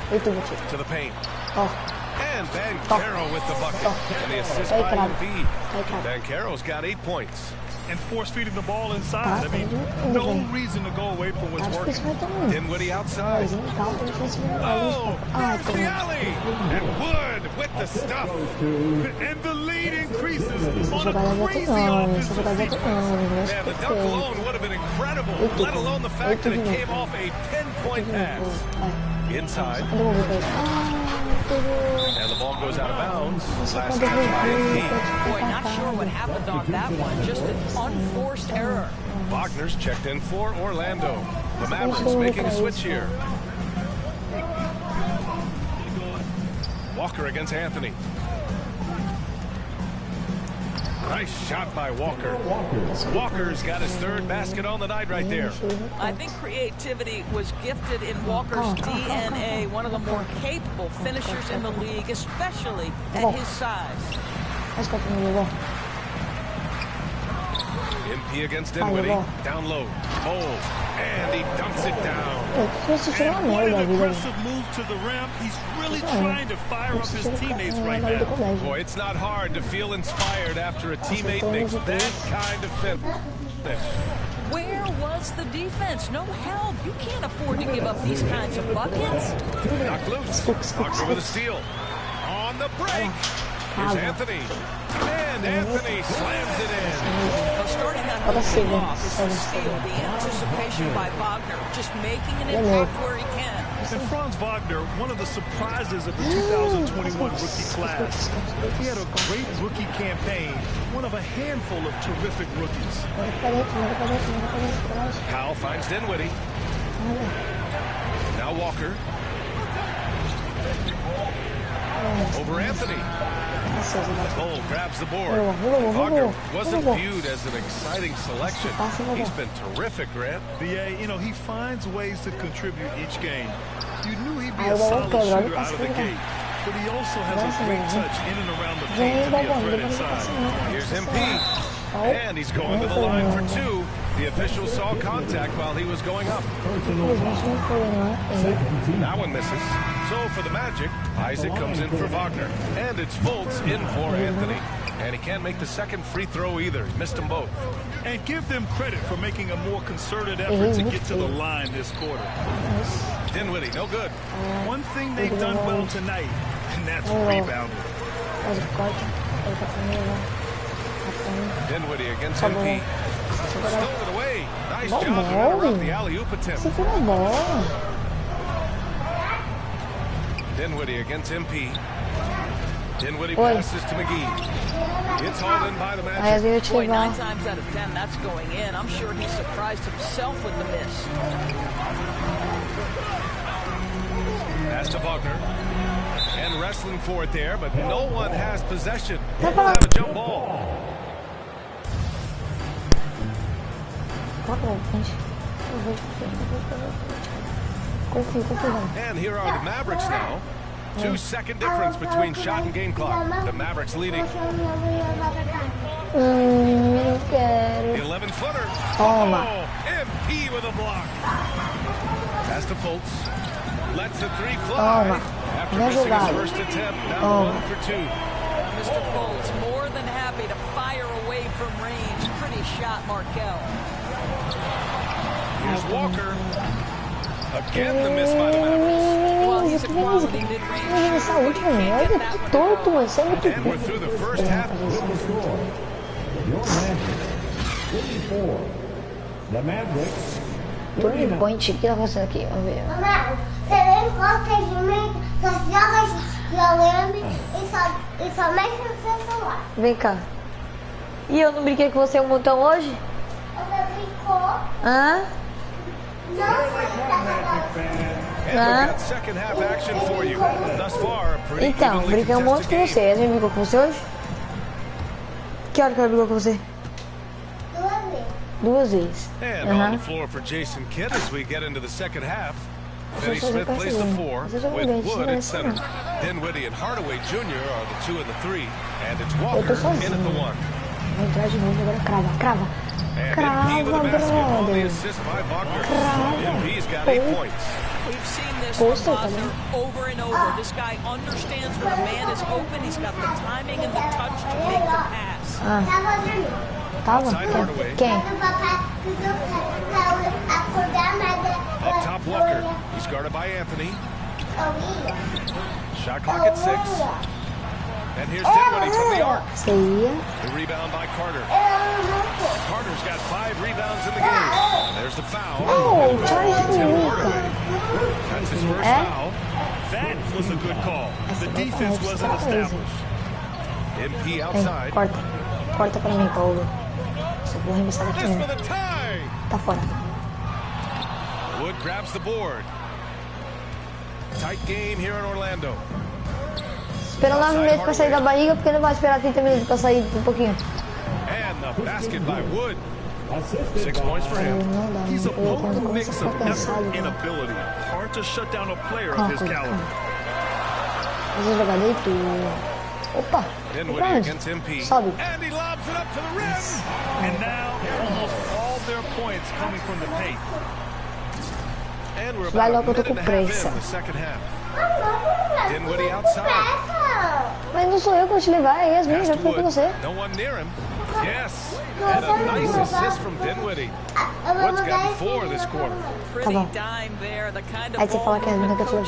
To the paint. And Ben Carroll with the bucket. And the assist by MP. Ben Carroll's got 8 points. And force feeding the ball inside. I mean, no reason to go away from what's working. Dinwiddie outside. Oh, there's the alley. And Wood with the stuff. And the lead increases on a crazy offensive sequence. Man, the dunk alone would have been incredible, let alone the fact that it came off a 10-point pass. Inside. And the ball goes out of bounds. Last touch by MP. Boy, not sure what happened on that one. Just an unforced error. Wagner's checked in for Orlando. The Mavericks making a switch here. Walker against Anthony. Nice shot by Walker. Walker's got his 3rd basket on the night right there. I think creativity was gifted in Walker's DNA, one of the more capable finishers in the league, especially at his size. MP against Dinwiddie. Down low. Oh, and he dumps it down. And what an aggressive move to the rim. He's really trying to fire up his teammates right now. Boy, it's not hard to feel inspired after a teammate makes that kind of finish. Where was the defense? No help. You can't afford to give up these kinds of buckets. Knocked loose. Walker with a steal. On the break. Here's Anthony. And Anthony slams it in. Well, starting that whole thing off is the steal. The anticipation by Wagner, just making an impact where he can. And Franz Wagner, one of the surprises of the 2021 rookie class. He had a great rookie campaign, one of a handful of terrific rookies. Powell finds Dinwiddie. Now Walker. Over Anthony. Cole grabs the board. Wagner wasn't viewed as an exciting selection. He's been terrific, Grant. BA, you know, he finds ways to contribute each game. You knew he'd be a solid shooter out of the gate, but he also has a great touch in and around the paint to be a threat inside. Here's MP. And he's going to the line for 2. The official saw contact while he was going up. That one misses. So for the Magic, Isaac comes in for Wagner. And it's Fultz in for Anthony. And he can't make the second free throw either. He missed them both. And give them credit for making a more concerted effort to get to the line this quarter. Dinwiddie, no good. One thing they've done well tonight, and that's rebounding. Dinwiddie against MP. Stole it away. Nice job to interrupt the alley-oop attempt. Dinwiddie against MP. Dinwiddie passes to McGee. It's hauled in by the Magic. Boy, 9 times out of 10, that's going in. I'm sure he surprised himself with the miss. Pass to Wagner. And wrestling for it there, but no one has possession. We'll have a jump ball. And here are the Mavericks now. 2-second difference between shot and game clock. The Mavericks leading. The 11-footer. Oh, MP with a block. Pass to Fultz. Lets the 3 fly. After missing his first attempt, now 1 for 2. Mr. Fultz more than happy to fire away from range. Pretty shot, Markel. Here's Walker. Again, the miss by the Mavericks. Well, he's a quality mid-range shooter, but he can't get that one down. And we're through the first half. Your Magic, 34. The Mavericks. Turning point, o que tá acontecendo aqui? Vamos ver. Mamãe, você nem gosta de mim, só joga videogame e só mexe no seu celular. Vem cá. E eu não brinquei com você um montão hoje? Você brincou? Hã? Não, Então, brinquei um monte com você. A gente brigou com você hoje? Que hora que ela brigou com você? 2 vezes. And on the floor for Jason Kidd as we get into the second half. Finney Smith plays the 4 with Wood at center. Dinwiddie and Hardaway Jr. are the 2 and the 3. And it's Walker in at the 1. Vai entrar de novo agora, crava. And MP with the basket on the assist by Wagner. MP's got 8 points. We've seen this from Wagner over and over. This guy understands when a man is open. He's got the timing and the touch to make the pass. Tava? Quem? Up top, Walker. He's guarded by Anthony. Shot clock at 6. And here's Dinwiddie from the arc. The rebound by Carter. Carter's got 5 rebounds in the game. There's the foul. That's his first foul. That was a good call. The defense wasn't established. MP outside. Corta pra mim, Paulo. Só vou arremessar daqui mesmo. Tá fora. Wood grabs the board. Tight game here in Orlando. Espera 9 minutos pra sair da barriga, porque não vai esperar 30 minutos pra sair um pouquinho. And the basket by Wood. 6 points for him. He's a potent mix of effort and ability. Hard to shut down a player of his caliber. Mas eu jogar deito. Opa! Dinwiddie against MP. Sobe. And he lobs it up to the rim. And now almost all their points coming from the paint. And we're Vai about logo, a eu tô minute com and a half pressa. in the second half. Dinwiddie outside. Mas não sou eu que vou te levar, é Yasmin, Pass já to foi com Wood. você. No one near him. Yes. And a nice assist from Dinwiddie. Wood's gotten 4 this quarter. Tá bom. Aí você fala que é a menina que eu te levo.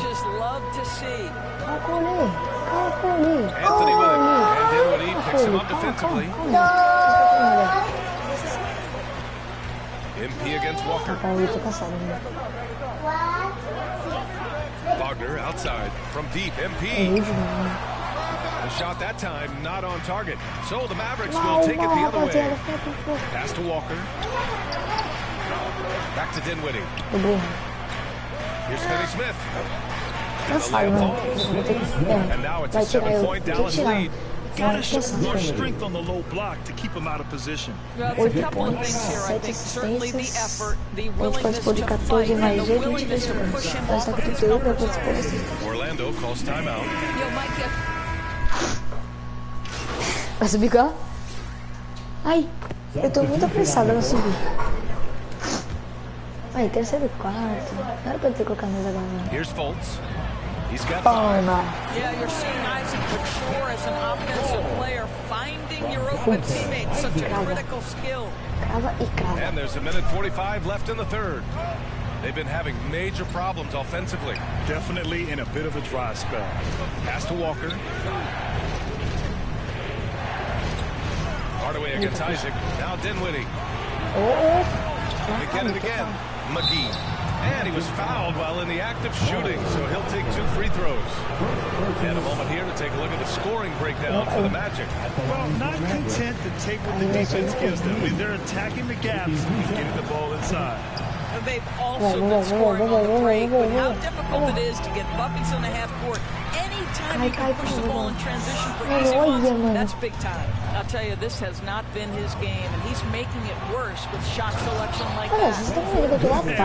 Calculei. Anthony with it. And Dinwiddie picks him up defensively. MP against Walker. Eu tô cansado, né? Wagner outside from deep. MP. The shot that time not on target. So the Mavericks will take it the other way. Pass to Walker. Back to Dinwiddie. Here's Finney Smith. And now it's a 7-point Dallas lead. Gotta show more strength on the low block to keep him out of position. Well, it's a couple of things here, I think. Certainly the effort, the willingness to fight, and the willingness to push him off of his comfort zone. Orlando calls timeout. Vai subir cá? Ai, eu tô muito apressada pra subir. Ai, terceiro e quarto. Não era pra eu ter colocado mais agora. Here's Fultz. He's got 5. Yeah, you're seeing Isaac mature as an offensive player, finding your open teammates, such a critical skill. And there's a minute 45 left in the third. They've been having major problems offensively. Definitely in a bit of a dry spell. Pass to Walker. Hardaway against Isaac. Now Dinwiddie. They get it again. McGee. And he was fouled while in the act of shooting, so he'll take 2 free throws. And a moment here to take a look at the scoring breakdown for the Magic. Well, not content to take what the defense gives them. I mean, they're attacking the gaps and getting the ball inside. And they've also been scoring on the break, but how difficult it is to get buckets in the half court. Anytime you can push the ball in transition for easy ones, that's big time. I'll tell you, this has not been his game, and he's making it worse with shot selection like that.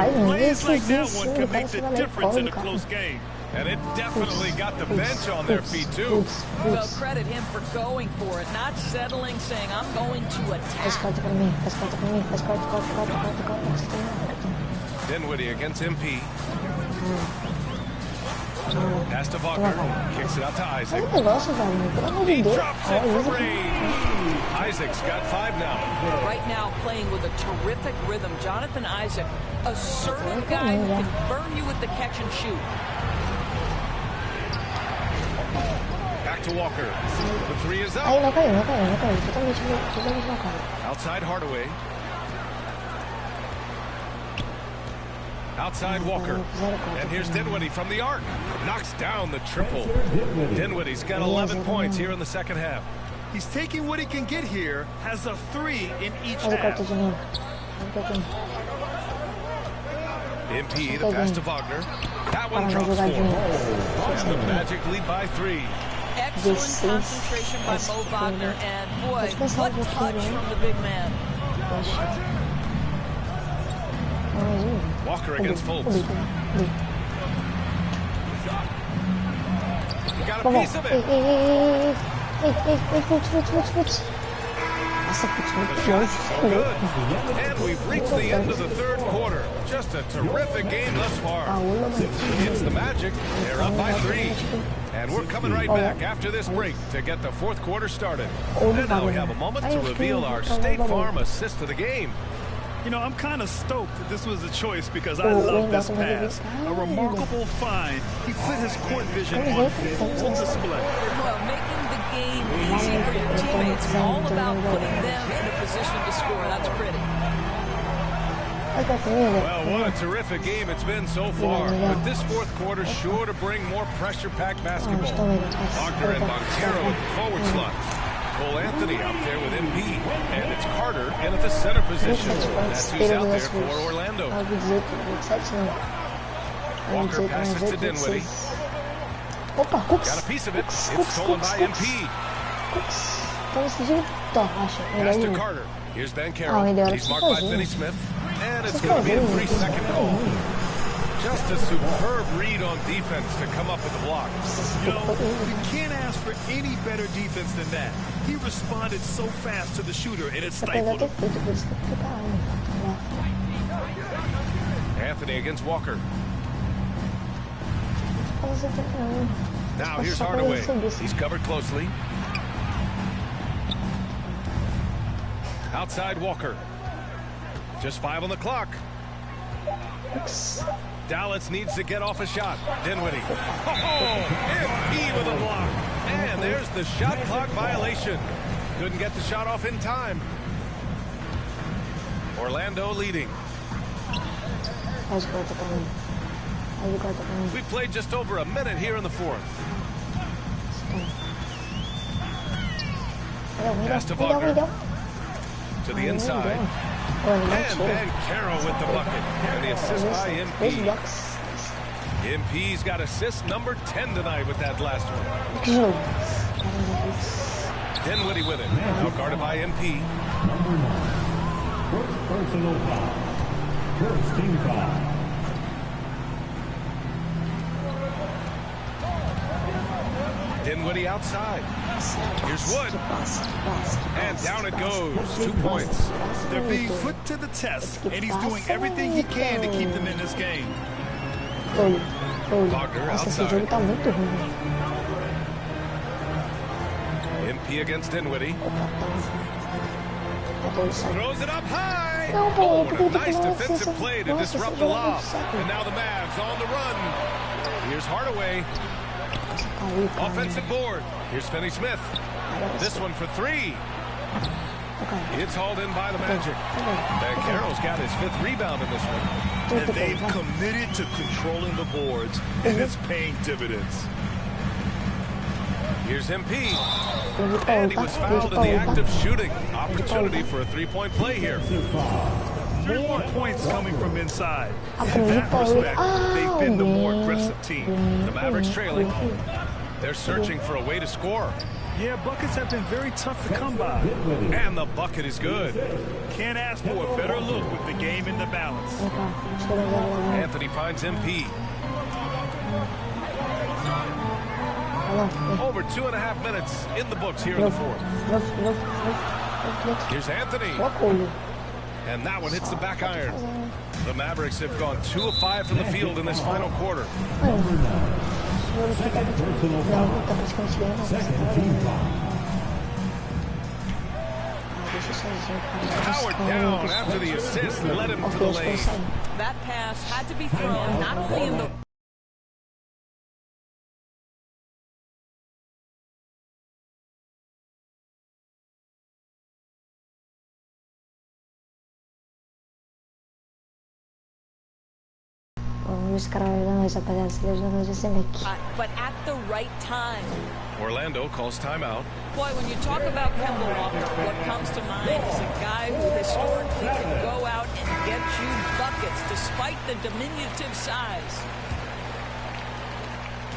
And plays like that one can make the difference in a close game. And it definitely got the bench on their feet, too. Well, credit him for going for it, not settling, saying, I'm going to attack. Dinwiddie against MP. Pass to Wagner. Kicks it out to Isaac. He drops it for range. Isaac's got 5 now. Right now playing with a terrific rhythm. Jonathan Isaac, a certain guy who can burn you with the catch and shoot. Back to Walker. The 3 is up. Outside Hardaway. Outside Walker. And here's Dinwiddie from the arc. Knocks down the triple. Dinwiddie's got 11 points here in the second half. He's taking what he can get here, has a 3 in each half. MP, the pass to Wagner. That one drops 4. And the Magic lead by 3. Excellent concentration by Mo Wagner, and boy, what touch from the big man. Walker against Fultz. He got a piece of it. The shot's so good. And we've reached the end of the third quarter. Just a terrific game thus far. It's the Magic. They're up by 3. And we're coming right back after this break to get the fourth quarter started. And now we have a moment to reveal our State Farm assist of the game. You know, I'm kind of stoked that this was a choice because I love this pass. A remarkable find. He put his court vision on full display. Well, making the game easy for your teammates, all about putting them in a position to score. That's pretty. Well, what a terrific game it's been so far. But this fourth quarter sure to bring more pressure-packed basketball. Wagner and Montero at the forward slots. Cole Anthony out there with MP. And it's Carter in at the center position. That's who's out there for Orlando. Walker passes to Dinwiddie. Got a piece of it. It's stolen by MP. Pass to Carter. Here's Banchero. He's marked by Finney Smith. And it's going to be a 3-second call. Just a superb read on defense to come up with the block. You know, you can't ask for any better defense than that. He responded so fast to the shooter, and it stifled him. Anthony against Walker. Now here's Hardaway. He's covered closely. Outside Walker. Just 5 on the clock. Dallas needs to get off a shot. Dinwiddie. Oh, MP with a block. And there's the shot clock violation. Couldn't get the shot off in time. Orlando leading. We played just over a minute here in the fourth. Pass to Wagner. To the inside. And Banchero with the bucket. And the assist by MP. MP's got assist number 10 tonight with that last one. Dinwiddie with it. Now guarded by MP. Number 9. First personal foul. First team foul. Dinwiddie outside. Here's Wood. And down it goes. 2 points. They're being put to the test, and he's doing everything he can to keep them in this game. Wagner outside. MP against Dinwiddie. Throws it up high. Oh, what a nice defensive play to disrupt the lob. And now the Mavs on the run. Here's Hardaway. Offensive board. Here's Finney Smith. This one for 3. It's hauled in by the Magic. Banchero's got his 5th rebound in this one. And they've committed to controlling the boards, and it's paying dividends. Here's MP. And he was fouled in the act of shooting. Opportunity for a 3-point play here. 3 more points coming from inside. In that respect, they've been the more aggressive team. The Mavericks trailing. They're searching for a way to score. Yeah, buckets have been very tough to come by. And the bucket is good. Can't ask for a better look with the game in the balance. Anthony finds MP. Over 2.5 minutes in the books here in the fourth. Here's Anthony. And that one hits the back iron. The Mavericks have gone 2 of 5 from the field in this final quarter. Second personal foul. Second team foul. Powered down after the assist led him to the lane. That pass had to be thrown not only in the... But at the right time. Orlando calls timeout. Boy, when you talk about Kemba Walker, what comes to mind is a guy who historically can go out and get you buckets buckets despite the diminutive size.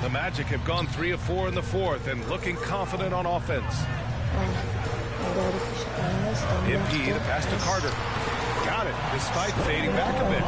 The Magic have gone 3 of 4 in the fourth and looking confident on offense. MP, the pass to Carter. Got it, despite fading back a bit.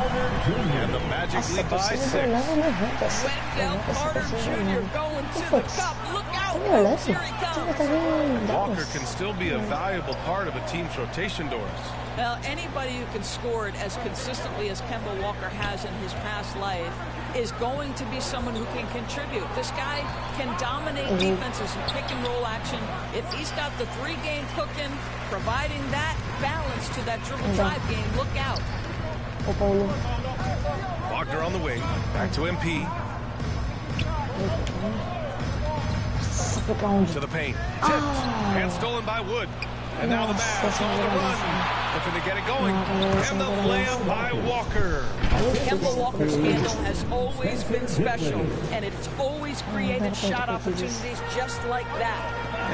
And the Magic lead by 6. Wendell Carter Jr. going to the cup. Look out, folks. Here he comes. Walker can still be a valuable part of a team's rotation, Doris. Well, anybody who can score it as consistently as Kemba Walker has in his past life is going to be someone who can contribute. This guy can dominate defenses and pick and roll action. If he's got the 3-game cooking, providing that balance to that dribble drive game, look out. Wagner on the wing, back to MP. To the paint, tipped, and stolen by Wood. And now the Mavs on the run, looking to get it going. And the layup by Walker. Kemba Walker's handle has always been special, and it's always created shot opportunities just like that.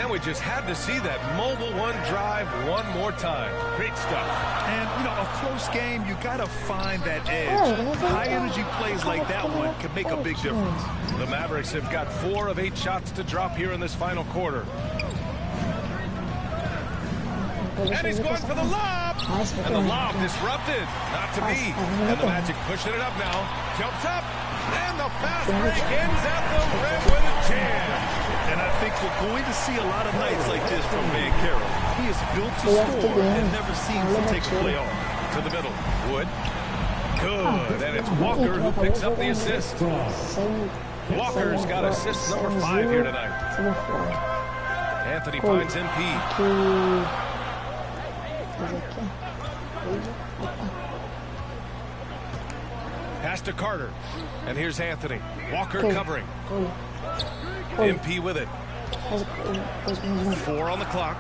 And we just had to see that mobile one drive one more time. Great stuff. And, you know, a close game, you got to find that edge. High-energy plays like that one can make a big difference. The Mavericks have got 4 of 8 shots to drop here in this final quarter. And he's going for the lob. And the lob disrupted. Not to be. And the Magic pushing it up now. Jumps up. And the fast break ends at the rim with a jam. And I think we're going to see a lot of nights like this from Banchero. He is built to score and never seems to take a play off. To the middle. Wood. Good. And it's Walker who picks up the assist. Walker's got assist number 5 here tonight. Anthony finds MP. Pass to Carter. And here's Anthony. Walker covering. MP with it. 4 on the clock.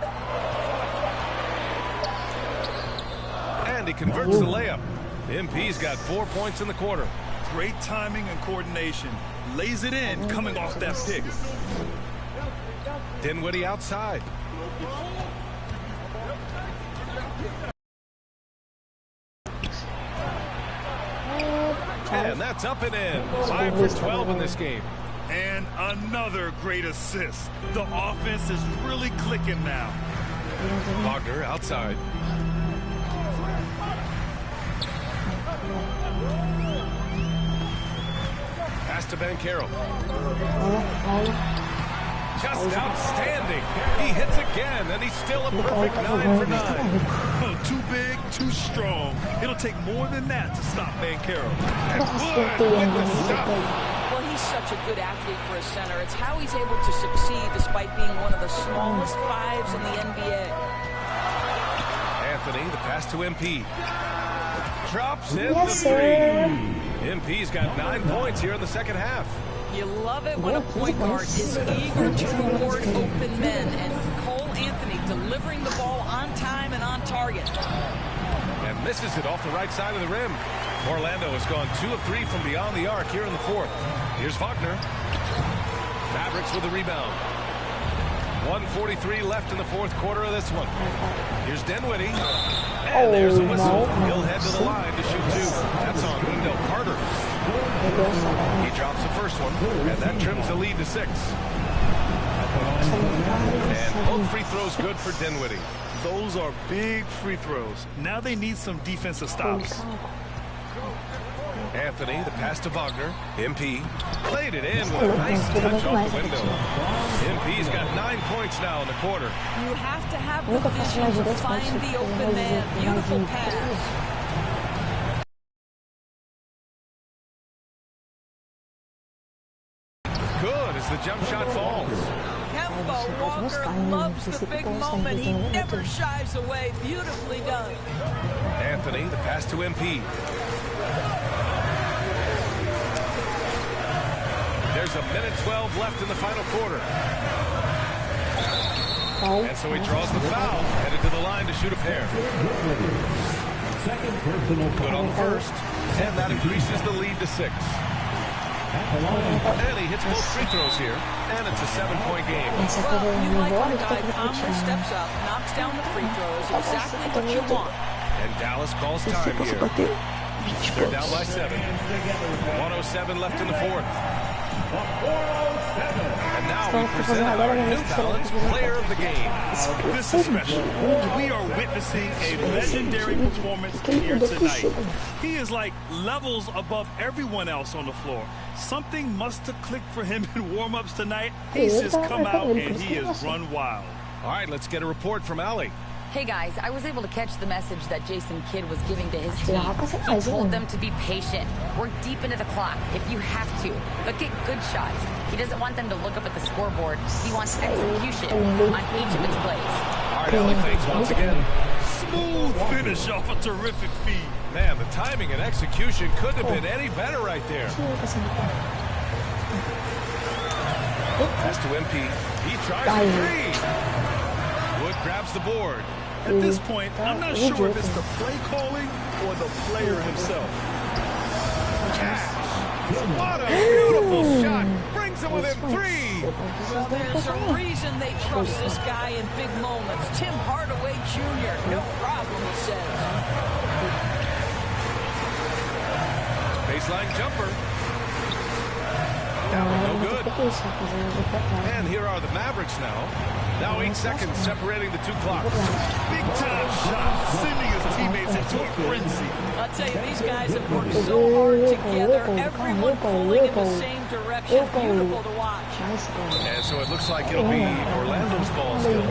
And he converts the layup. MP's got 4 points in the quarter. Great timing and coordination. Lays it in coming off that pick. Dinwiddie outside. And that's up and in. 5 for 12 in this game. And another great assist. The offense is really clicking now. Wagner outside. Pass to Banchero. Just outstanding. He hits again, and he's still a perfect 9 for 9. Too big, too strong. It'll take more than that to stop Banchero. And Wood with the stuff. Well, he's such a good athlete for a center. It's how he's able to succeed despite being one of the smallest 5s in the NBA. Anthony, the pass to MP. Drops in the 3. MP's got 9 points here in the second half. You love it when a point guard is eager to reward open men, and Cole Anthony delivering the ball on time and on target. And misses it off the right side of the rim. Orlando has gone 2 of 3 from beyond the arc here in the fourth. Here's Wagner. Mavericks with the rebound. 1:43 left in the fourth quarter of this one. Here's Dinwiddie. And there's a whistle. He'll head to the line to shoot 2. That's on Wendell Carter. He drops the first one, and that trims the lead to 6. And both free throws good for Dinwiddie. Those are big free throws. Now they need some defensive stops. Anthony, the pass to Wagner. MP played it in with a nice touch off the window. MP's got 9 points now in the quarter. You have to have the vision to find the open man. Beautiful pass. Good as the jump shot falls. Kemba Walker loves the big moment. He never shies away. Beautifully done. Anthony, the pass to MP. There's a minute 12 left in the final quarter. And so he draws the foul, headed to the line to shoot a pair. Good on the first, and that increases the lead to 6. And he hits both free throws here, and it's a 7-point game. Well, you like when a guy calmly steps up, knocks down the free throws, exactly what you want. And Dallas calls time here. They're down by 7. 107 left in the fourth. And now we present our New Balance Player of the Game. This is special. We are witnessing a legendary performance here tonight. He is like levels above everyone else on the floor. Something must have clicked for him in warm-ups tonight. He's just come out and he has run wild. All right, let's get a report from Allie. Hey guys, I was able to catch the message that Jason Kidd was giving to his team. He told them to be patient, work deep into the clock if you have to, but get good shots. He doesn't want them to look up at the scoreboard. He wants execution on each of its plays. All right, Allie, thanks once again. Smooth finish off a terrific feed. Man, the timing and execution couldn't have been any better right there. Pass to MP. He tries a three. Wood grabs the board. At this point, I'm not sure if it's the play calling or the player himself. Cash. What a beautiful shot. Brings him within 3. Well, there's a reason they trust this guy in big moments. Tim Hardaway Jr., no problem, he says. Baseline jumper. That one no good. And here are the Mavericks now. Now 8 seconds separating the two clocks. Big time shot, sending his teammates into a frenzy. I'll tell you, these guys have worked so hard together. Everyone pulling in the same direction. Beautiful to watch. And so it looks like it'll be Orlando's ball still.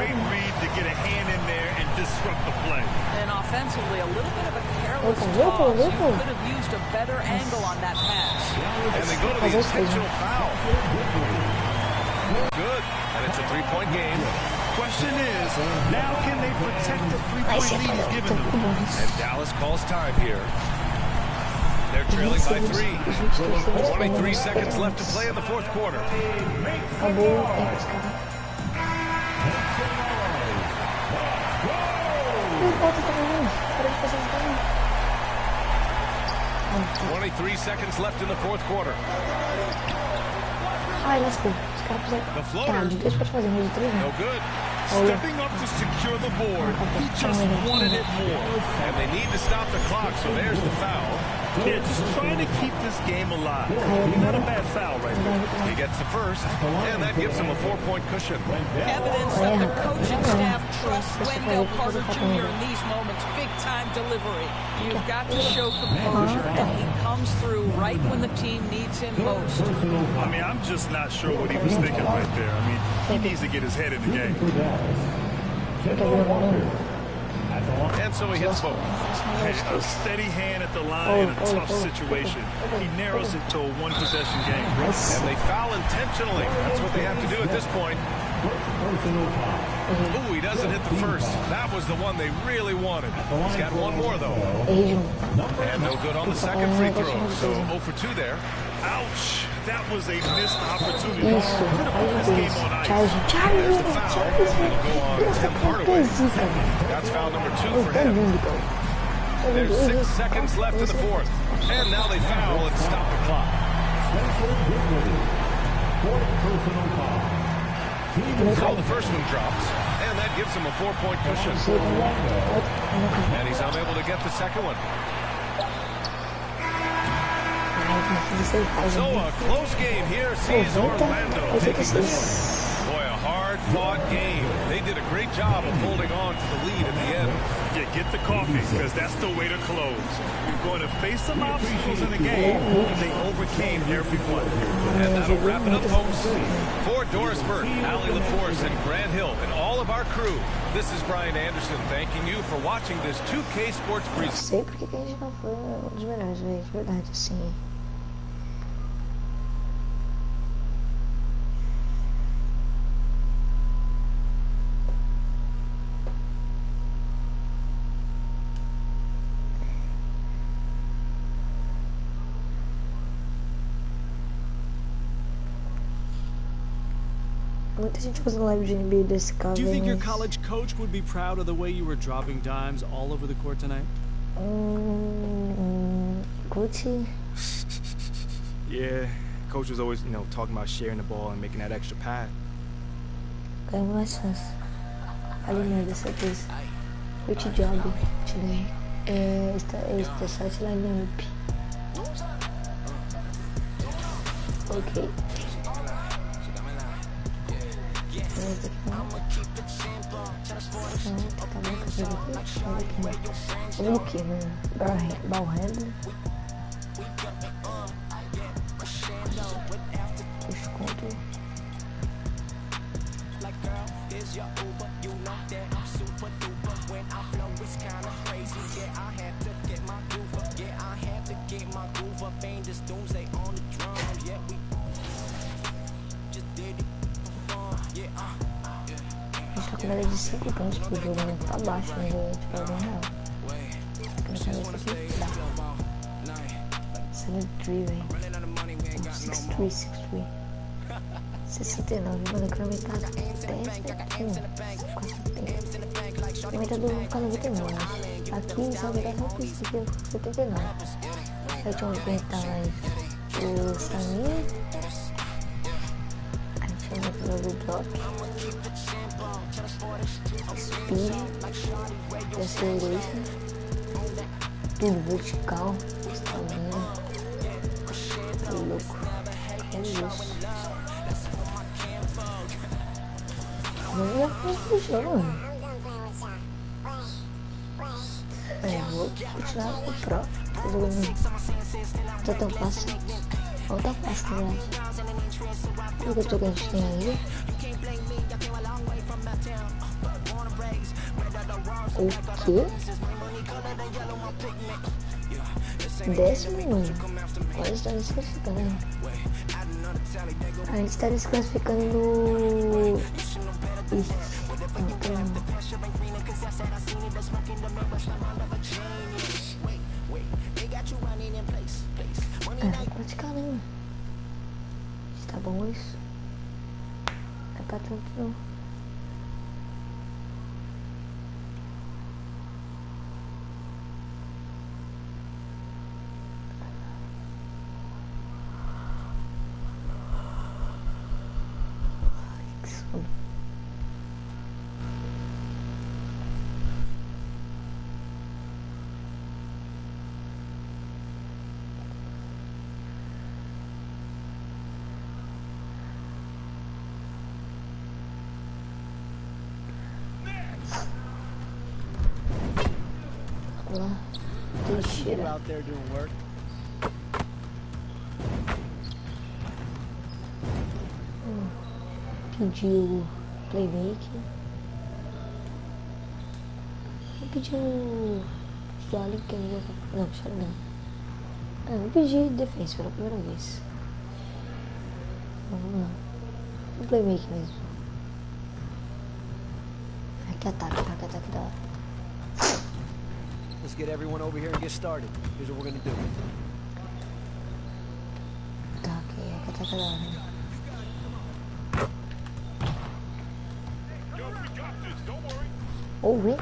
Great read to get a hand in there and disrupt the play. And offensively, a little bit of a careless toss. You could have used a better angle on that pass. And they go to the intentional foul. Good. And it's a 3-point game. Question is, now can they protect the 3-point lead he's given them? And Dallas calls time here. They're trailing by 3. 23 seconds left to play in the fourth quarter. 23 seconds left in the fourth quarter. Ai, lascou. Os caras fizeram... Tá, de 2 pode fazer, mas de 3 não. No good. Stepping up to secure the board. He just wanted it more. And they need to stop the clock, so there's the foul. Yeah, just trying to keep this game alive. Not a bad foul right there. He gets the first, and that gives him a 4-point cushion. Evidence that the coaching staff trusts Wendell Carter Jr. in these moments. Big-time delivery. You've got to show composure, and he comes through right when the team needs him most. I mean, I'm just not sure what he was thinking right there. I mean, he needs to get his head in the game. And so he hits both. A steady hand at the line in a tough situation. He narrows it to a one-possession game. And they foul intentionally. That's what they have to do at this point. Ooh, he doesn't hit the first. That was the one they really wanted. He's got one more, though. And no good on the second free throw. So 0 for 2 there. Ouch. That was a missed opportunity. Could have put this game on ice. There's the foul. It'll go on Tim Hardaway. That's foul number 2 for him. There's 6 seconds left in the fourth. And now they foul and stop the clock. So the first one drops, and that gives him a 4-point cushion. And he's unable to get the second one. So a close game here sees Orlando taking this one. Boy, a hard-fought game. They did a great job of holding on to the lead at the end. Yeah, get the coffee, because that's the way to close. You're going to face some obstacles in the game, and they overcame every one. And that'll wrap it up, folks. For Doris Burke, Allie LaForce, and Grant Hill, and all of our crew, this is Brian Anderson thanking you for watching this 2K Sports Sei presentation. porque a gente não foi um dos melhores, velho. De verdade, assim. Muita gente fazendo live de NBA desse cara. Do you think your college coach would be proud of the way you were dropping dimes all over the court tonight? Coach? Yeah, coach was always, talking about sharing the ball and making that extra pass. Ganhou mais chance. Ali mesmo, dessa vez. Good job today. este site lineup. Ok. Vamos o que, mano? Ballhead. Desconto. A gente tá com média de 5 pontos pro jogo, né? Tá baixo, né? Tipo, é bem real. Essa aqui dá. 73, velho. 63. 69, mano, eu quero aumentar 10 pontinhos. Quase 70. Aumentar do canal 29. Aqui só vai dar só por 79. Eu tinha aumentar mais o Samir. A gente vai aumentar o drop. Speed. Acceleration. Tudo vertical. Estamina. Tá louco. É isso. Não ia fugir, mano. Vou continuar com o Pro. Tô tão fácil. Falta fácil, né? O que a gente tem aí? O quê? 10º, mano. Olha, está desclassificando, né? A gente está desclassificando no... vou praticar, né, mano? Tá bom isso? Não é pra tanto, não. Lá, Teixeira. Pediu playmaker. Vou pedir o Jolly que eu não, sério não. Vou pedir defesa pela primeira vez. Vamos lá. O playmaker mesmo. Que ataque da hora. Let's get everyone over here and get started. Here's what we're gonna do. Tá, ok, que ataque da hora. Oh, wait.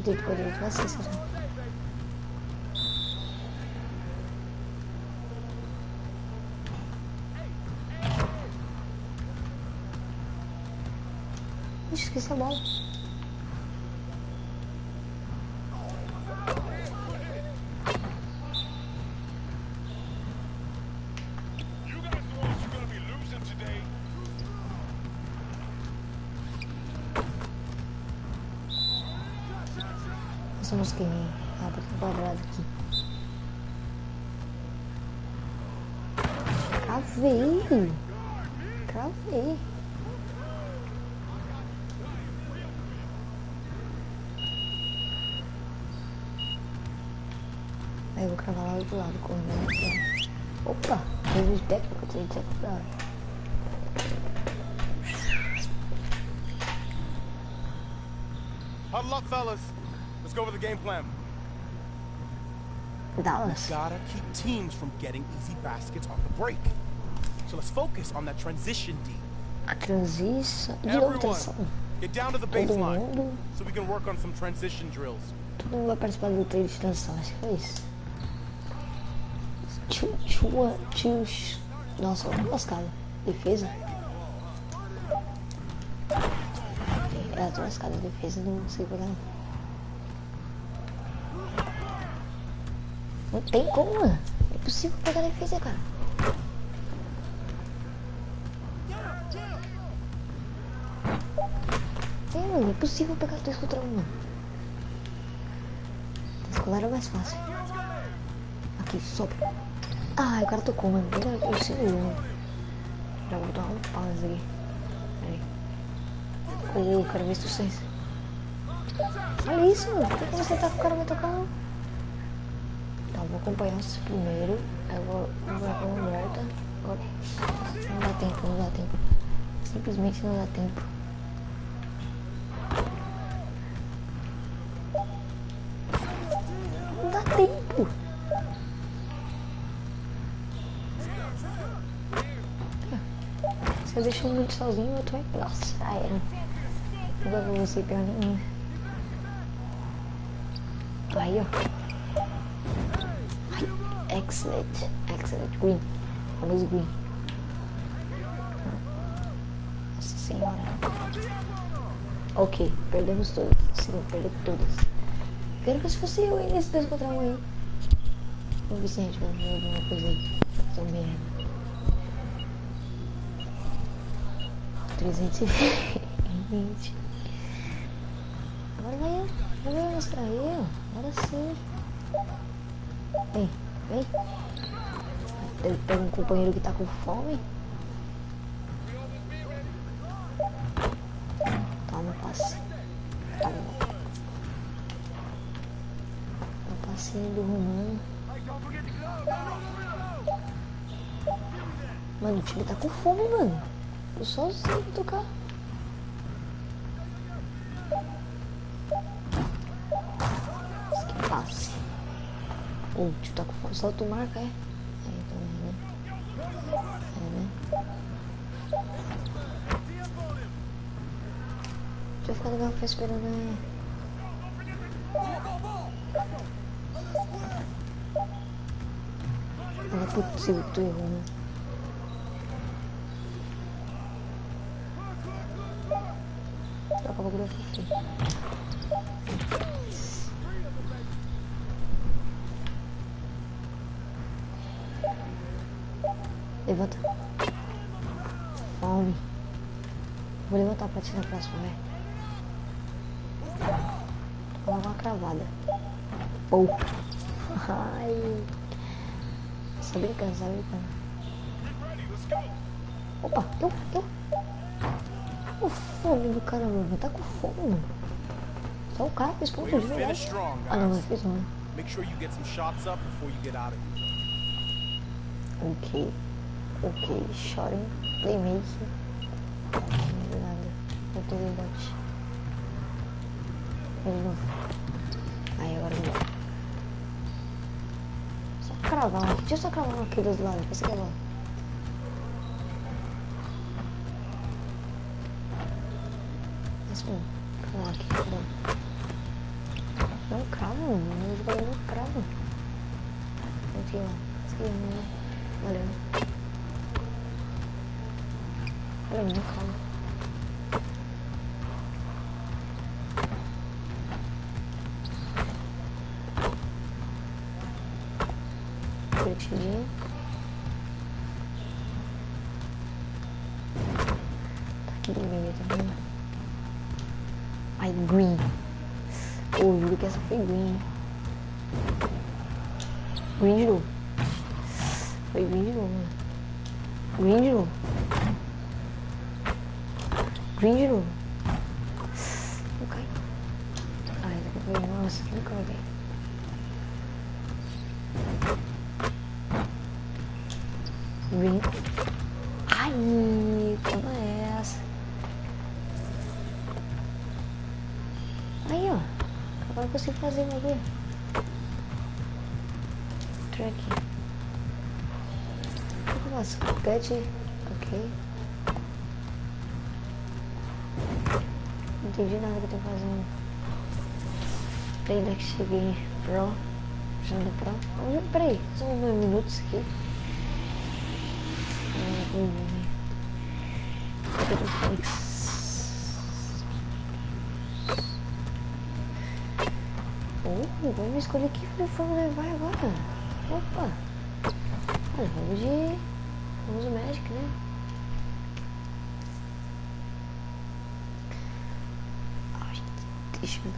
Depois ele vai ser já. Ixi, esqueci a bola. Vamos que abre o quadrado aqui. Cravei. Aí eu vou cravar lá do outro lado, correndo. Opa, teve de técnico, eu tenho de técnico da hora. Huddle up, fellas. Let's go over the game plan. Dallas. We gotta keep teams from getting easy baskets on the break. So let's focus on that transition D. A transição de outra. Get down to the baseline so we can work on some transition drills. Todo mundo vai participar do treino de transição, acho que foi isso. Nossa, olha lascada. Defesa. É, tô lascada. Defesa, não sei pegar. Não tem como, mano. É possível pegar a defesa, cara. Mano, é possível pegar 3 contra 1, mano. 3 contra 1 era mais fácil. Aqui, sopra. Ah, o cara tocou, mano. Eu sei, mano. Já vou dar um pause aqui. Peraí. Quero ver se tu sente. Olha isso, mano. Por que você tá com o cara vai tocar, não? Tá, vou acompanhar isso primeiro. Aí eu vou marcar uma morta. Agora. Não dá tempo, não dá tempo. Simplesmente não dá tempo. Não dá tempo. Se eu deixo um muito sozinho, eu tô. Nossa, já era. Não dá pra você pegar nenhum. Aí, ó. Ai, excellent. Excellent. Green. Vamos green. Nossa senhora. Ok, perdemos todas. Sim, perder todas. Quero que se fosse eu aí nesse 2 contra 1 aí. Vamos ver se a gente vai ver alguma coisa aí. Também. 320. Agora vai eu. Vou mostrar eu. Agora sim. Vem, vem. Ele pega um companheiro que tá com fome. Toma, passe. Toma. Um passinho do Romano. Mano, o time tá com fome, mano. Eu sozinho vou tocar. Que passe. O time tá com fome. Solta o marca, é? É, então é, né? É, né? Deixa eu ficar legal ficar esperando, né? Não é possível que tu errou, né? Troca o bagulho aqui. Levanta. Fome. Vou levantar pra ti na próxima, velho. Vou colocar uma cravada. Pou. Ai. Só brincando, só brincando. Opa, eu. Com fome do caramba, mano. Tá com fome, mano. Só o cara fez ponto de verdade. Ah, não, não fez não. Ok, shooting, playmaking. Não deu nada. Oportunidade. De novo. Aí, agora não. Só cravar aqui. Deixa eu só cravar aqui dos lados. Pra você levar. Cravar aqui, cravar. Não crava, mano. Meu jogador não crava. Aqui, ó. Esquerda, valeu. Olha, não crava. Curtidinho. Tá aqui no meio, tá vendo? Ai, green. Eu juro que essa foi green. Green de novo. Foi green de novo, mano. Green de novo. Green de novo. Não cai. Ai, essa aqui foi. Nossa, não cai, velho. Green. Ai, toma essa. Aí, ó. Agora eu consigo fazer o bagulho. Track. O que eu faço? Pet. Ok. Não entendi nada que eu tô fazendo. Ainda que cheguei Pro. Já no Pro. Peraí, são 2 minutos aqui. Vamos escolher que uniforme levar agora. Opa! Olha, vamos de Magic, né? Ai, deixa eu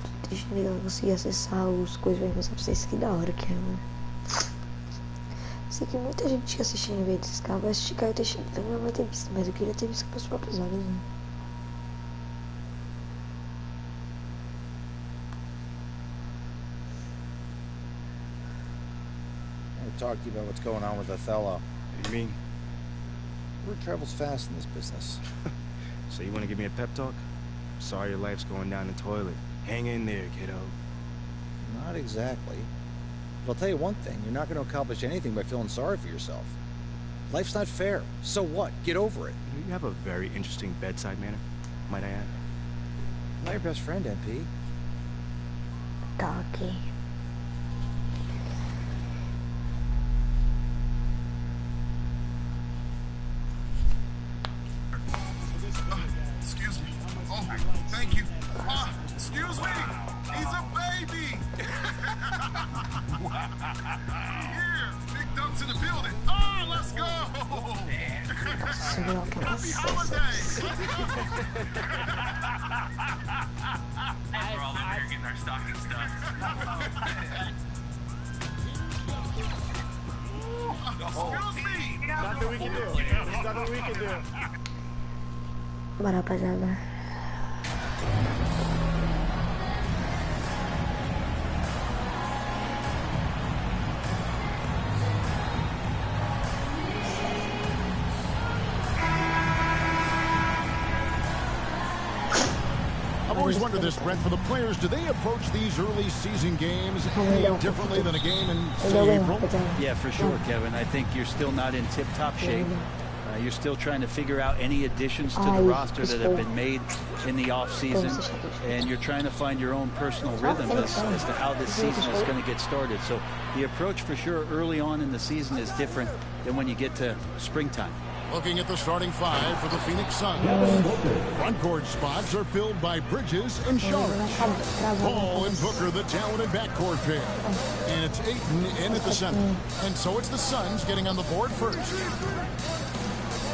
ver, eu conseguir acessar os coisas pra mostrar pra vocês que da hora que é, mano. Sei que muita gente assistindo o vídeo desse carro vai assistir Caio Teixeira, então não vai ter visto, mas eu queria ter visto com os próprios olhos, né? Talk to you about what's going on with Othello. What do you mean? Word travels fast in this business. So you want to give me a pep talk? Sorry your life's going down the toilet. Hang in there, kiddo. Not exactly. But I'll tell you one thing, you're not going to accomplish anything by feeling sorry for yourself. Life's not fair. So what? Get over it. You have a very interesting bedside manner, might I add. I'm not your best friend, MP. Doggy. Excuse me. Oh, thank you. Excuse me. He's a baby. Here, big dumps in the building. Oh, let's go. Happy holidays. We're all over here getting our stocking stuff. Excuse me. Nothing we can do. There's nothing we can do. Bora, rapaziada. I've always wondered this, Brent, for the players, do they approach these early season games any differently than a game in, say, April? Yeah, for sure, Kevin. I think you're still not in tip-top shape. You're still trying to figure out any additions to the roster that have been made in the off-season, and you're trying to find your own personal rhythm as to how this season is going to get started. So the approach for sure early on in the season is different than when you get to springtime. Looking at the starting five for the Phoenix Suns. Front court spots are filled by Bridges and Sharp. Paul and Booker, the talented backcourt pair. And it's Ayton in at the center. And so it's the Suns getting on the board first.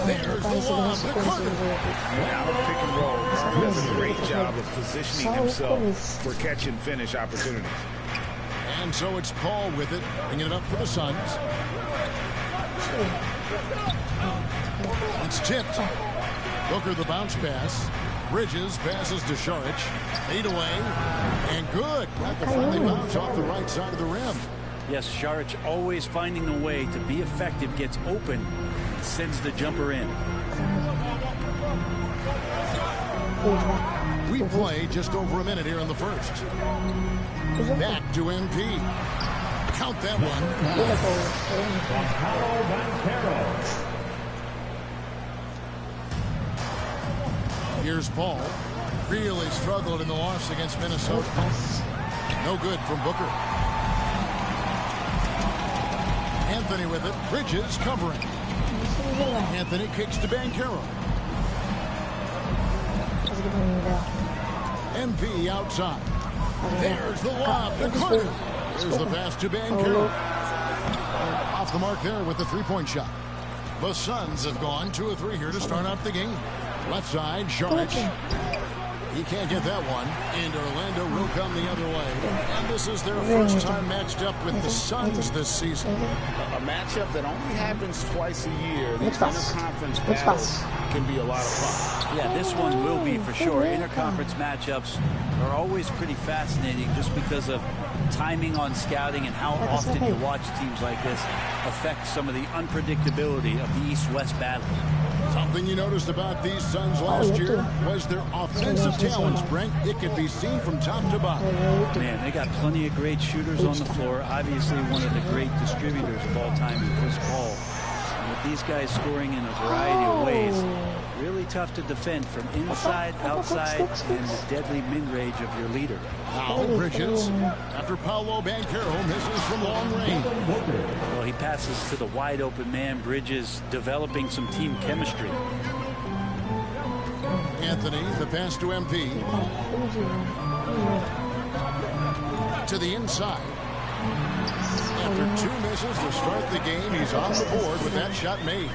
There's the lob to Carter. Now the pick and roll. Carter does a great job of positioning himself for catch and finish opportunities. And so it's Paul with it, bringing it up for the Suns. It's tipped. Booker the bounce pass. Bridges passes to Saric. 8 away. And good. Got the friendly bounce off the right side of the rim. Yes, Saric always finding a way to be effective, gets open, sends the jumper in. We play just over a minute here in the first. Back to MP. Count that one. Here's Paul. Really struggled in the loss against Minnesota. No good from Booker. Anthony with it. Bridges covering. Anthony kicks to Banchero. MP outside. There's the lob to Carter. There's the pass to Banchero. Off the mark there with the three-point shot. The Suns have gone 2 of 3 here to start out the game. Left side, Sharp. He can't get that one. And Orlando will come the other way. And this is their first time matched up with the Suns this season. A matchup that only happens twice a year. These interconference battles can be a lot of fun. Yeah, this one will be for sure. Interconference matchups are always pretty fascinating just because of timing on scouting and how often you watch teams like this affect some of the unpredictability of the East-West battle. Something you noticed about these Suns last year was their offensive talents, Brent. It could be seen from top to bottom. Man, they got plenty of great shooters on the floor. Obviously, one of the great distributors of all time in Chris Paul. And with these guys scoring in a variety of ways, really tough to defend from inside, outside, and the deadly mid-range of your leader. Now Bridges, after Paolo Banchero misses from long range. Well, he passes to the wide-open man. Bridges developing some team chemistry. Anthony, the pass to MP. To the inside. After 2 misses to start the game, he's on the board with that shot made.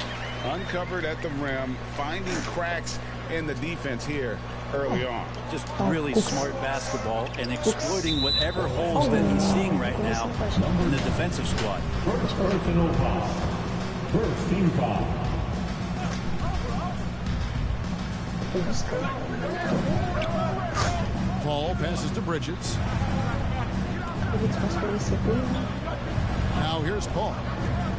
Uncovered at the rim, finding cracks in the defense here early on. Just really smart basketball and exploiting whatever holes that he's seeing right now in the defensive squad. Personal foul. First team foul. Paul passes to Bridges. Now here's Paul.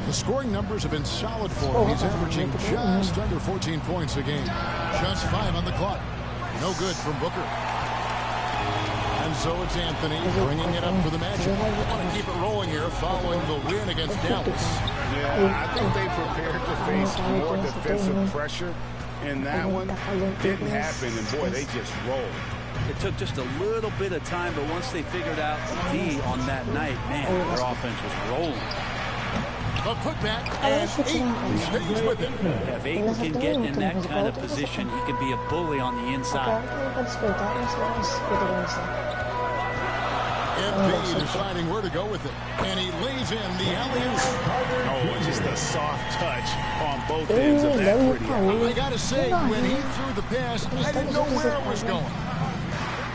The scoring numbers have been solid for him. He's averaging just under 14 points a game. Just 5 on the clock. No good from Booker. And so it's Anthony bringing it up for the Magic. They want to keep it rolling here following the win against Dallas. Yeah, I think they prepared to face more defensive pressure, and that one didn't happen, and boy, they just rolled. It took just a little bit of time, but once they figured out D on that night, man, their offense was rolling. The putback, and Ayton stays with it. If Ayton can get in that kind of position, he can be a bully on the inside. MP deciding where to go with it, and he lays in the alley-oop. Oh, just a soft touch on both ends of that pretty alley. I gotta say, when he threw the pass, I didn't know where it was going.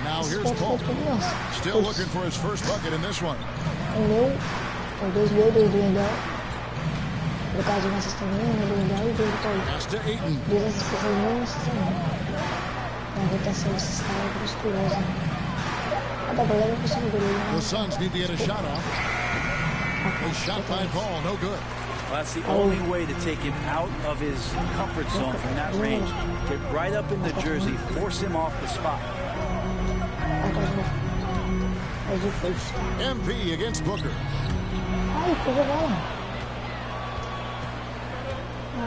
Now here's Paul, still looking for his first bucket in this one. Pass to Ayton. The Suns need to get a shot off. A shot by Paul, no good. Well, that's the only way to take him out of his comfort zone from that range. Get right up in the jersey, force him off the spot. MP against Booker.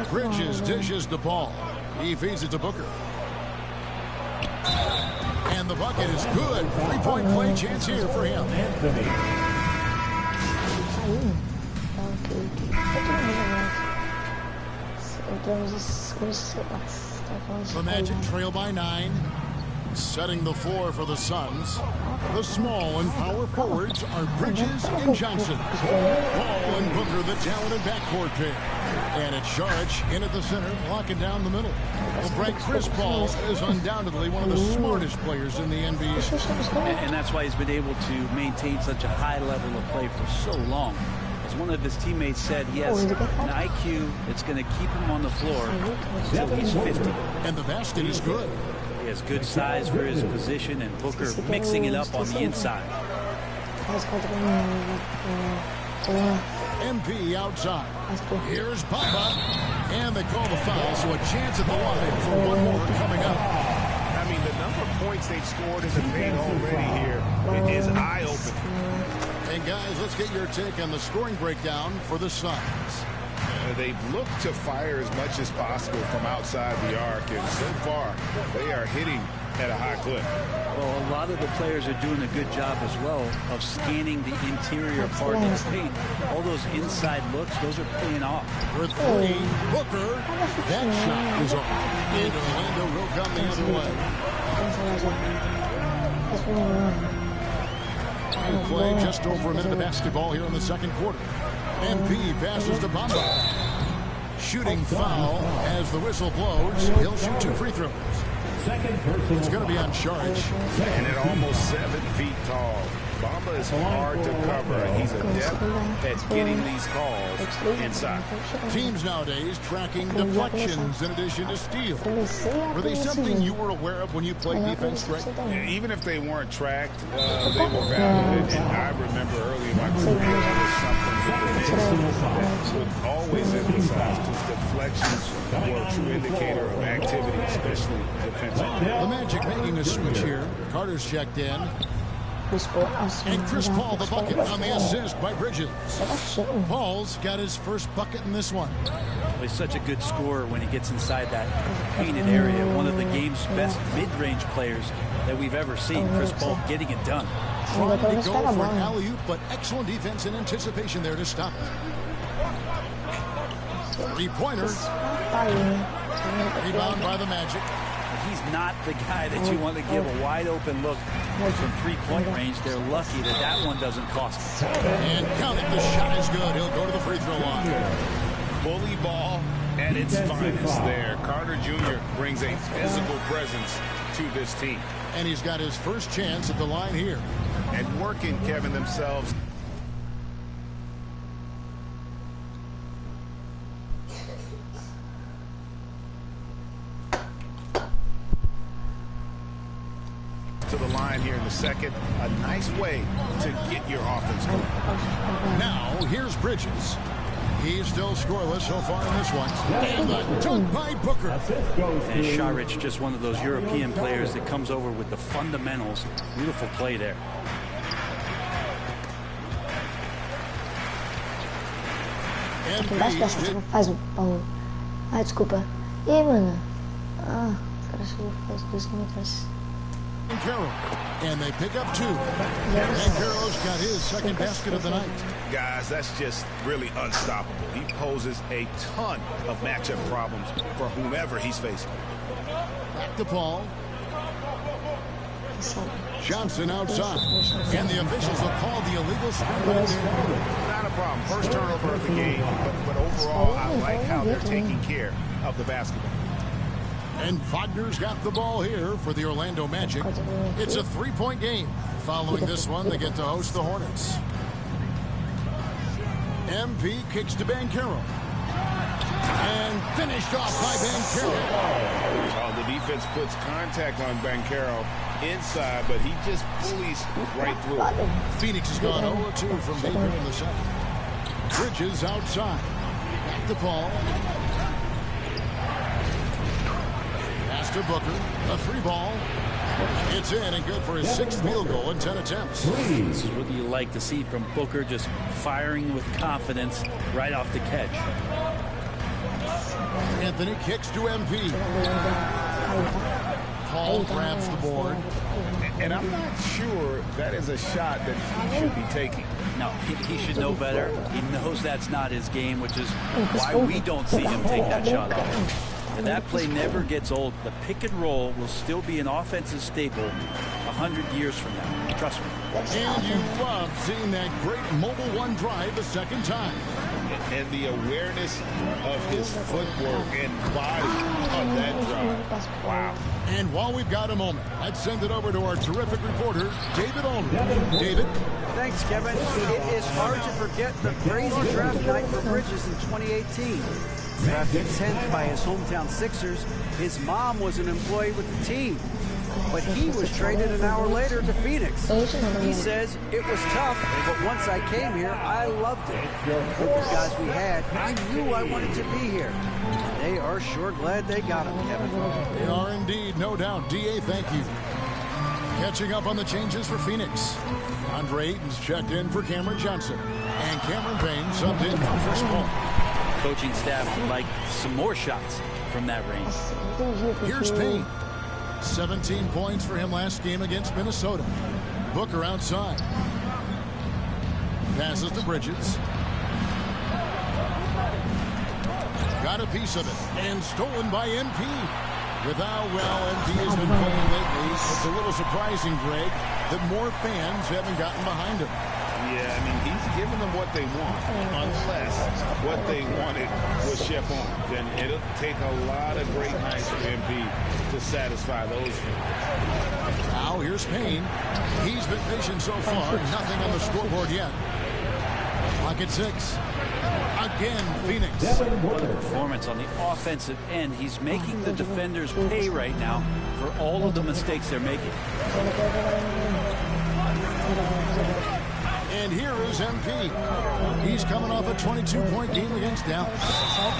Bridges dishes to Paul. He feeds it to Booker. And the bucket is good. 3-point play chance here for him. The Magic trail by 9. Setting the floor for the Suns. The small and power forwards are Bridges and Johnson. Paul and Booker, the talented backcourt pair. And it's Saric in at the center, locking down the middle. Well, Brent, Chris Paul is undoubtedly one of the smartest players in the NBA. And that's why he's been able to maintain such a high level of play for so long. As one of his teammates said, he has an IQ that's going to keep him on the floor until he's 50. And the basket is good. He has good size for his position, and Booker mixing it up on the inside. MP outside. Here's Bamba. And they call the foul, so a chance at the line for one more coming up. I mean, the number of points they've scored in the paint already here is eye-opening. And guys, let's get your take on the scoring breakdown for the Suns. They've looked to fire as much as possible from outside the arc, and so far they are hitting at a high clip. Well, a lot of the players are doing a good job as well of scanning the interior part of the paint. All those inside looks, those are paying off. For 3, Booker, that shot is off. And Orlando will come the other way. We play just over a minute of basketball here in the second quarter. MP passes to Bamba. Shooting foul as the whistle blows. He'll shoot 2 free throws. It's going to be on Saric. And at almost 7 feet tall, Bamba is hard to cover, and he's adept at getting these calls inside. Teams nowadays tracking deflections in addition to steals. Were they something you were aware of when you played defense, Greg? Even if they weren't tracked, they were valued. And I remember early in my career, there was something that would always emphasize because deflections were a true indicator of activity, especially defensively. The Magic making a switch here. Carter's checked in. And Chris Paul the bucket on the assist by Bridges. Paul's got his first bucket in this one. He's such a good scorer when he gets inside that painted area. One of the game's best mid-range players that we've ever seen. Chris Paul getting it done. Trying to go for an alley-oop, but excellent defense and anticipation there to stop it. Three-pointer. Rebound by the Magic. He's not the guy that you want to give a wide-open look from three-point range. They're lucky that that one doesn't cost. And counting, the shot is good. He'll go to the free throw line. Bully ball at its finest there. Carter Jr. brings a physical presence to this team. And he's got his first chance at the line here. And working, Kevin, themselves. To the line here in the second. A nice way to get your offense going. Now, here's Bridges. He's still scoreless so far in this one. And the dunk by Booker. And Šarić, just one of those European players that comes over with the fundamentals. Beautiful play there. Faz o Paulo. Ah, desculpa. E aí, mano? Ah, cara, chegou faz 2 minutos. And they pick up 2. And Carroll's got his second basket of the night. Guys, that's just really unstoppable. He poses a ton of matchup problems for whomever he's facing. Back to Paul. Johnson outside. And the officials have called the illegal screen right there. Not a problem. First turnover of the game, but overall, I like how they're taking care of the basketball. And Wagner's got the ball here for the Orlando Magic. It's a 3-point game. Following this one, they get to host the Hornets. MP kicks to Banchero. And finished off by Banchero. Oh, the defense puts contact on Banchero inside, but he just bullies right through it. Phoenix has gone 0-2 from deep in the second. Bridges outside. Back to Paul. Pass to Booker. A 3-ball. It's in and good for his 6th field goal in 10 attempts. This is what you like to see from Booker, just firing with confidence right off the catch. Anthony kicks to MP. Paul grabs the board. And I'm not sure that is a shot that he should be taking. No, he should know better. He knows that's not his game, which is why we don't see him take that shot off. And that play never gets old. The pick and roll will still be an offensive staple 100 years from now. Trust me. And you love seeing that great mobile one drive a second time. And the awareness of his footwork and body on that drive. Wow. And while we've got a moment, let's send it over to our terrific reporter, David Ulrich. David? Thanks, Kevin. It is hard to forget the crazy draft night for Bridges in 2018. Drafted 10th by his hometown Sixers, his mom was an employee with the team. But he was traded an hour later to Phoenix. He says, it was tough, but once I came here, I loved it. The group of guys we had, I knew I wanted to be here. And they are sure glad they got him, Kevin. They are indeed, no doubt. D.A., thank you. Catching up on the changes for Phoenix. Andre Ayton's checked in for Cameron Johnson. And Cameron Payne subbed in for Chris Paul. Coaching staff would like some more shots from that range. Here's Payne. 17 points for him last game against Minnesota. Booker outside. Passes to Bridges. Got a piece of it. And stolen by MP. With how well MP has been playing lately, it's a little surprising, Greg, that more fans haven't gotten behind him. Yeah, I mean, he's giving them what they want, unless what they wanted was Chef on. Then it'll take a lot of great nights for MP to satisfy those things. Now here's Payne. He's been patient so far. Nothing on the scoreboard yet. Clock at 6. Again, Phoenix. What a performance on the offensive end. He's making the defenders pay right now for all of the mistakes they're making. And here is MP. He's coming off a 22-point game against Dallas.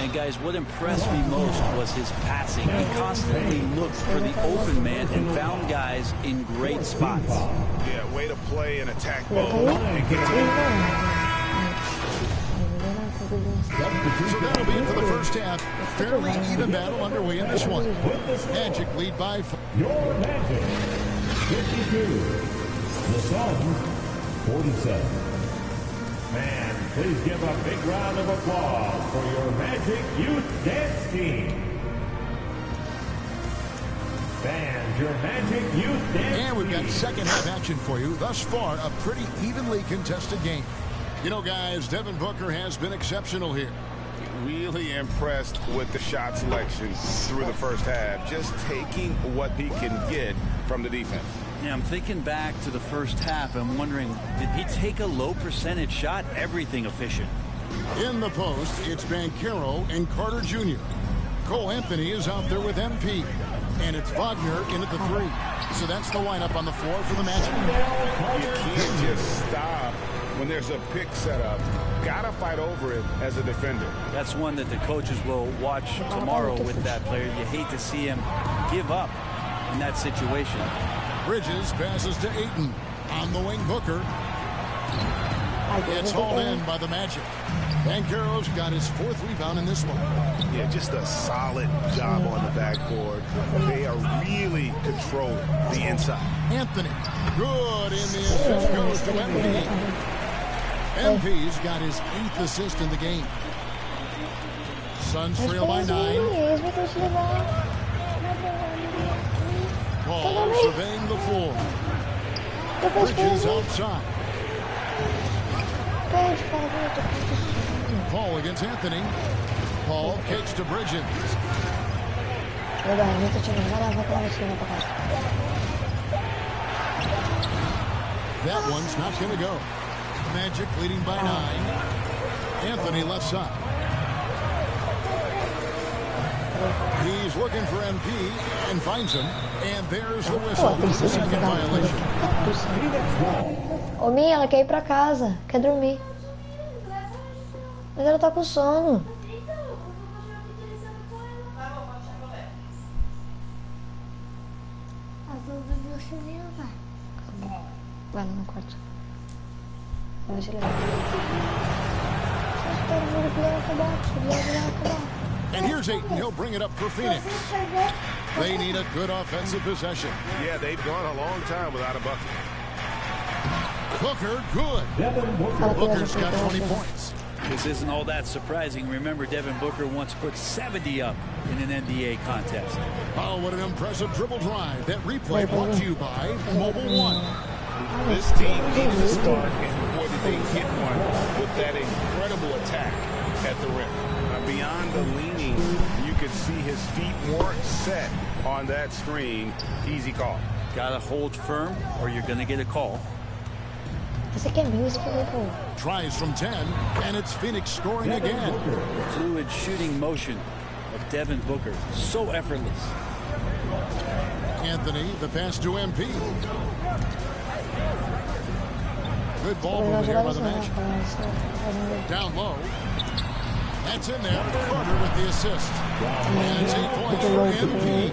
And guys, what impressed me most was his passing. He constantly looked for the open man and found guys in great spots. Yeah, way to play and attack mode and get to the... So that'll be it for the first half. Fairly even battle underway in this one. Magic lead by 4. Your Magic, 52. The Suns, 47. Man, please give a big round of applause for your Magic Youth Dance Team. Fans, your Magic Youth Dance Team. And we've got second half action for you. Thus far, a pretty evenly contested game. You know, guys, Devin Booker has been exceptional here. Really impressed with the shot selection through the first half. Just taking what he can get from the defense. Yeah, I'm thinking back to the first half. I'm wondering, did he take a low percentage shot? Everything efficient. In the post, it's Banchero and Carter Jr. Cole Anthony is out there with MP. And it's Wagner in at the 3. So that's the lineup on the floor for the Magic. You can't just stop when there's a pick set up. Gotta fight over it as a defender. That's one that the coaches will watch tomorrow with that player. You hate to see him give up in that situation. Bridges passes to Ayton. On the wing, Booker. It's hauled in by the Magic. Banchero's got his 4th rebound in this one. Yeah, just a solid job on the backboard. They are really controlling the inside. Anthony, good in the assist, goes to MP. MP's got his 8th assist in the game. Suns trail by 9. Paul surveying the floor. Bridges outside. Paul against Anthony. Paul kicks to Bridges. That one's not going to go. Magic leading by 9. Anthony left side. He's looking for MP and finds him. And there's the whistle. The second violation. Ô, Mia, ela quer ir pra casa. Quer dormir. Mas ela tá com sono. Vai lá no quarto. Vai te levar. And here's Ayton. He'll bring it up for Phoenix. They need a good offensive possession. Yeah, they've gone a long time without a bucket. Booker, good. Booker's got 20 points. This isn't all that surprising. Remember, Devin Booker once put 70 up in an NBA contest. Oh, what an impressive dribble drive. That replay brought to you by Mobile One. This team needed to start, and boy, did they hit one with that incredible attack at the rim. Beyond the leaning, you could see his feet weren't set on that screen. Easy call. Gotta hold firm, or you're gonna get a call. Tries from 10, and it's Phoenix scoring again. The fluid shooting motion of Devin Booker, so effortless. Anthony, the pass to MP. Good ball movement here by the Magic. Down low. That's in there. Carter with the assist. And it's 8 points for MP.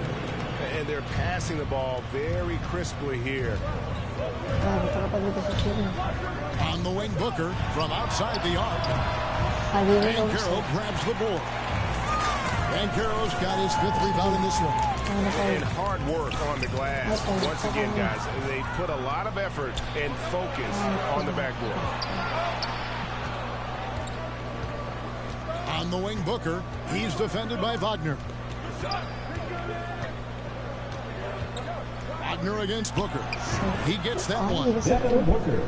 And they're passing the ball very crisply here. On the wing, Booker from outside the arc. Banchero grabs the board. Banchero's got his 5th rebound in this one. And hard work on the glass. Once again, guys, they put a lot of effort and focus on the backboard. On the wing, Booker. He's defended by Wagner. Wagner against Booker. He gets that one.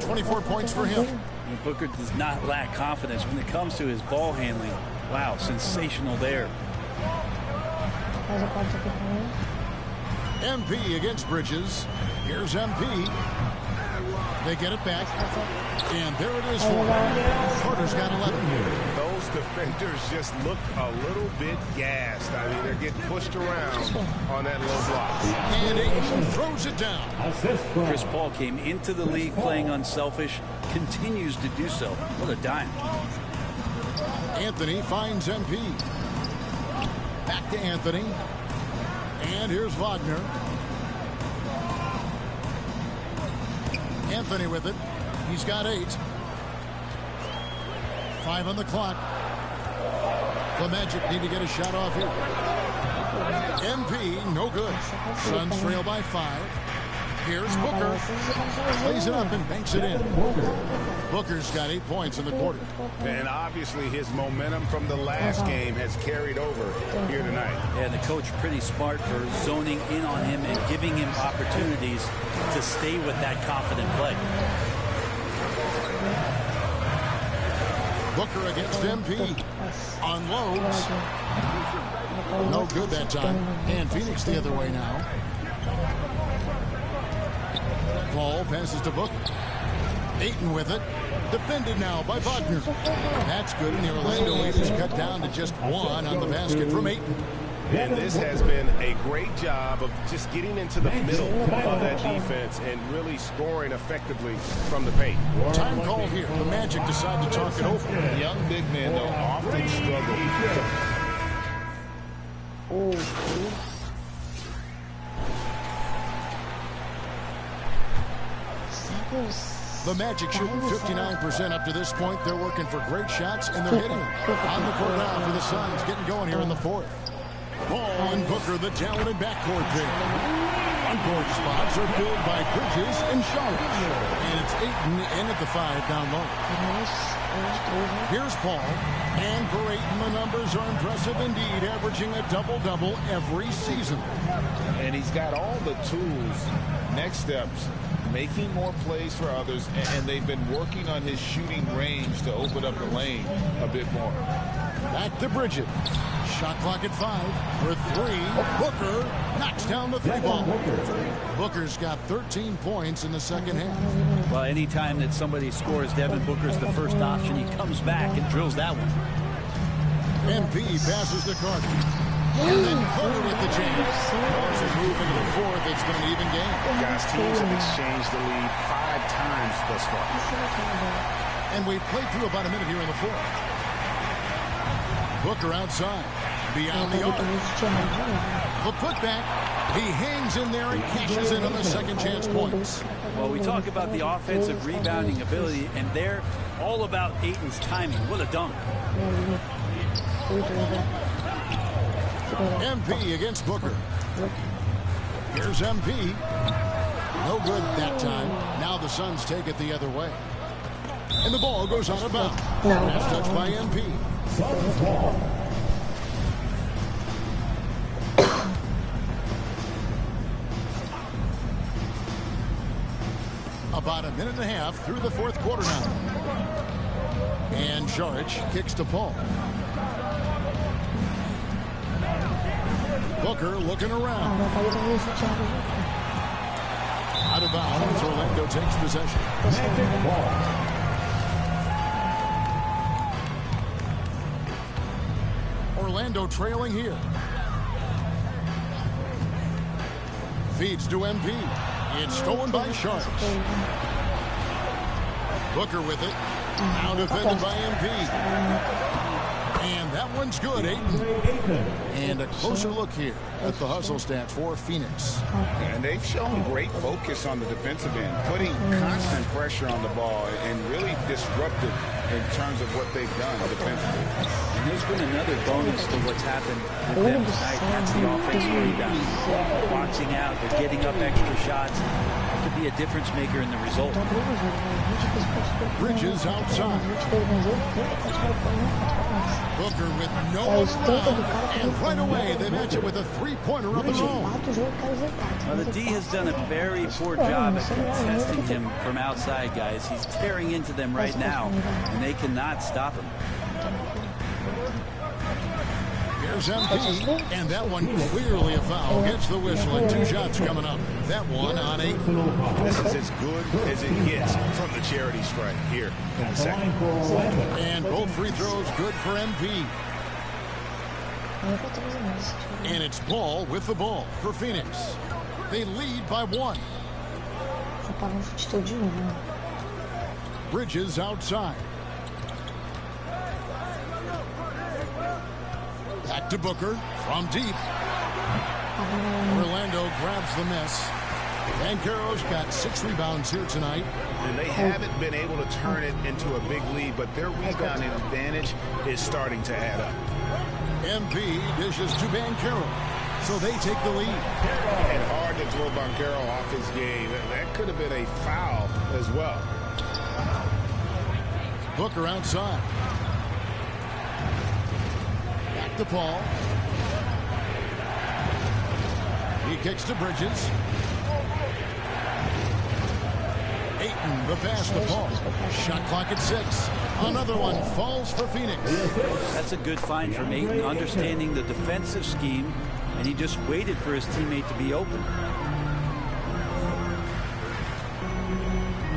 24 points for him. And Booker does not lack confidence when it comes to his ball handling. Wow, sensational there. MP against Bridges. Here's MP. They get it back. And there it is for him. Carter's got 11. Those defenders just look a little bit gassed. I mean, they're getting pushed around on that low block. And Ayton throws it down. Chris Paul came into the league playing unselfish, continues to do so. What a dime. Anthony finds MP. Back to Anthony. And here's Wagner. Anthony with it. He's got 8. 5 on the clock. The Magic need to get a shot off here. MP, no good. Suns trail by 5. Here's Booker. Plays it up and banks it in. Booker's got 8 points in the quarter. And obviously his momentum from the last game has carried over here tonight. Yeah, the coach pretty smart for zoning in on him and giving him opportunities to stay with that confident play. Booker against MP. Unloads. No good that time. And Phoenix the other way now. Paul passes to Booker. Ayton with it. Defended now by Wagner. That's good, and the Orlando lead is cut down to just 1 on the basket from Ayton. And this has been a great job of just getting into the middle of that defense and really scoring effectively from the paint. Time call here. The Magic decide to talk it over. Young big men, though, often struggle. The Magic shooting 59% up to this point. They're working for great shots, and they're hitting them. On the court now for the Suns, getting going here in the 4th. Paul and Booker, the talented backcourt there. Front-court spots are filled by Bridges and Charlotte. And it's Ayton in at the 5 down low. Here's Paul. And for Ayton, the numbers are impressive indeed, averaging a double-double every season. And he's got all the tools. Next steps, making more plays for others, and they've been working on his shooting range to open up the lane a bit more. Back to Bridges. Shot clock at 5 for 3. Booker knocks down the 3-ball. Booker's got 13 points in the second half. Well, anytime that somebody scores, Devin Booker's the first option. He comes back and drills that one. MP passes to Carter. And then Carter with the jam. As they move into the 4th, it's been an even game. Guys, teams have exchanged the lead 5 times thus far. And we've played through about a minute here in the 4th. Booker outside. Beyond the arc. The putback. He hangs in there and cashes in on the second chance points. Well, we talk about the offensive rebounding ability, and they're all about Ayton's timing. What a dunk. MP against Booker. Here's MP. No good that time. Now the Suns take it the other way. And the ball goes out of bounds. Last touch by MP. About a minute and a half through the 4th quarter now. And Saric kicks to Paul. Booker looking around. Out of bounds, Orlando takes possession. Orlando trailing here. Feeds to MP. It's stolen by Sharks. Booker with it. Now defended by MP. And that one's good, Ayton. And a closer look here at the hustle stats for Phoenix. And they've shown great focus on the defensive end, putting constant pressure on the ball and really disruptive in terms of what they've done defensively. And there's been another bonus to what's happened with them tonight. That's the offensive rebound. Boxing out, they're getting up extra shots. It could be a difference maker in the result. Bridges outside. Booker with no run, and right away they match it with a three-pointer of his own. Well, the D has done a very poor job at contesting him from outside, guys. He's tearing into them right now, and they cannot stop him. Here's MP, and that one clearly a foul. Gets the whistle, and 2 shots coming up. That one on 8. This is as good as it gets from the charity strike here in the second. And both free throws good for MP. And it's Ball with the ball for Phoenix. They lead by 1. Bridges outside. Back to Booker from deep. Orlando grabs the miss. Banchero's got 6 rebounds here tonight. And they haven't been able to turn it into a big lead, but their rebounding advantage is starting to add up. MP dishes to Banchero, so they take the lead. And hard to throw Banchero off his game. That could have been a foul as well. Booker outside. Back to Paul. He kicks to Bridges. Ayton, the pass to Paul. Shot clock at 6. Another one falls for Phoenix. That's a good find from Ayton, understanding the defensive scheme, and he just waited for his teammate to be open.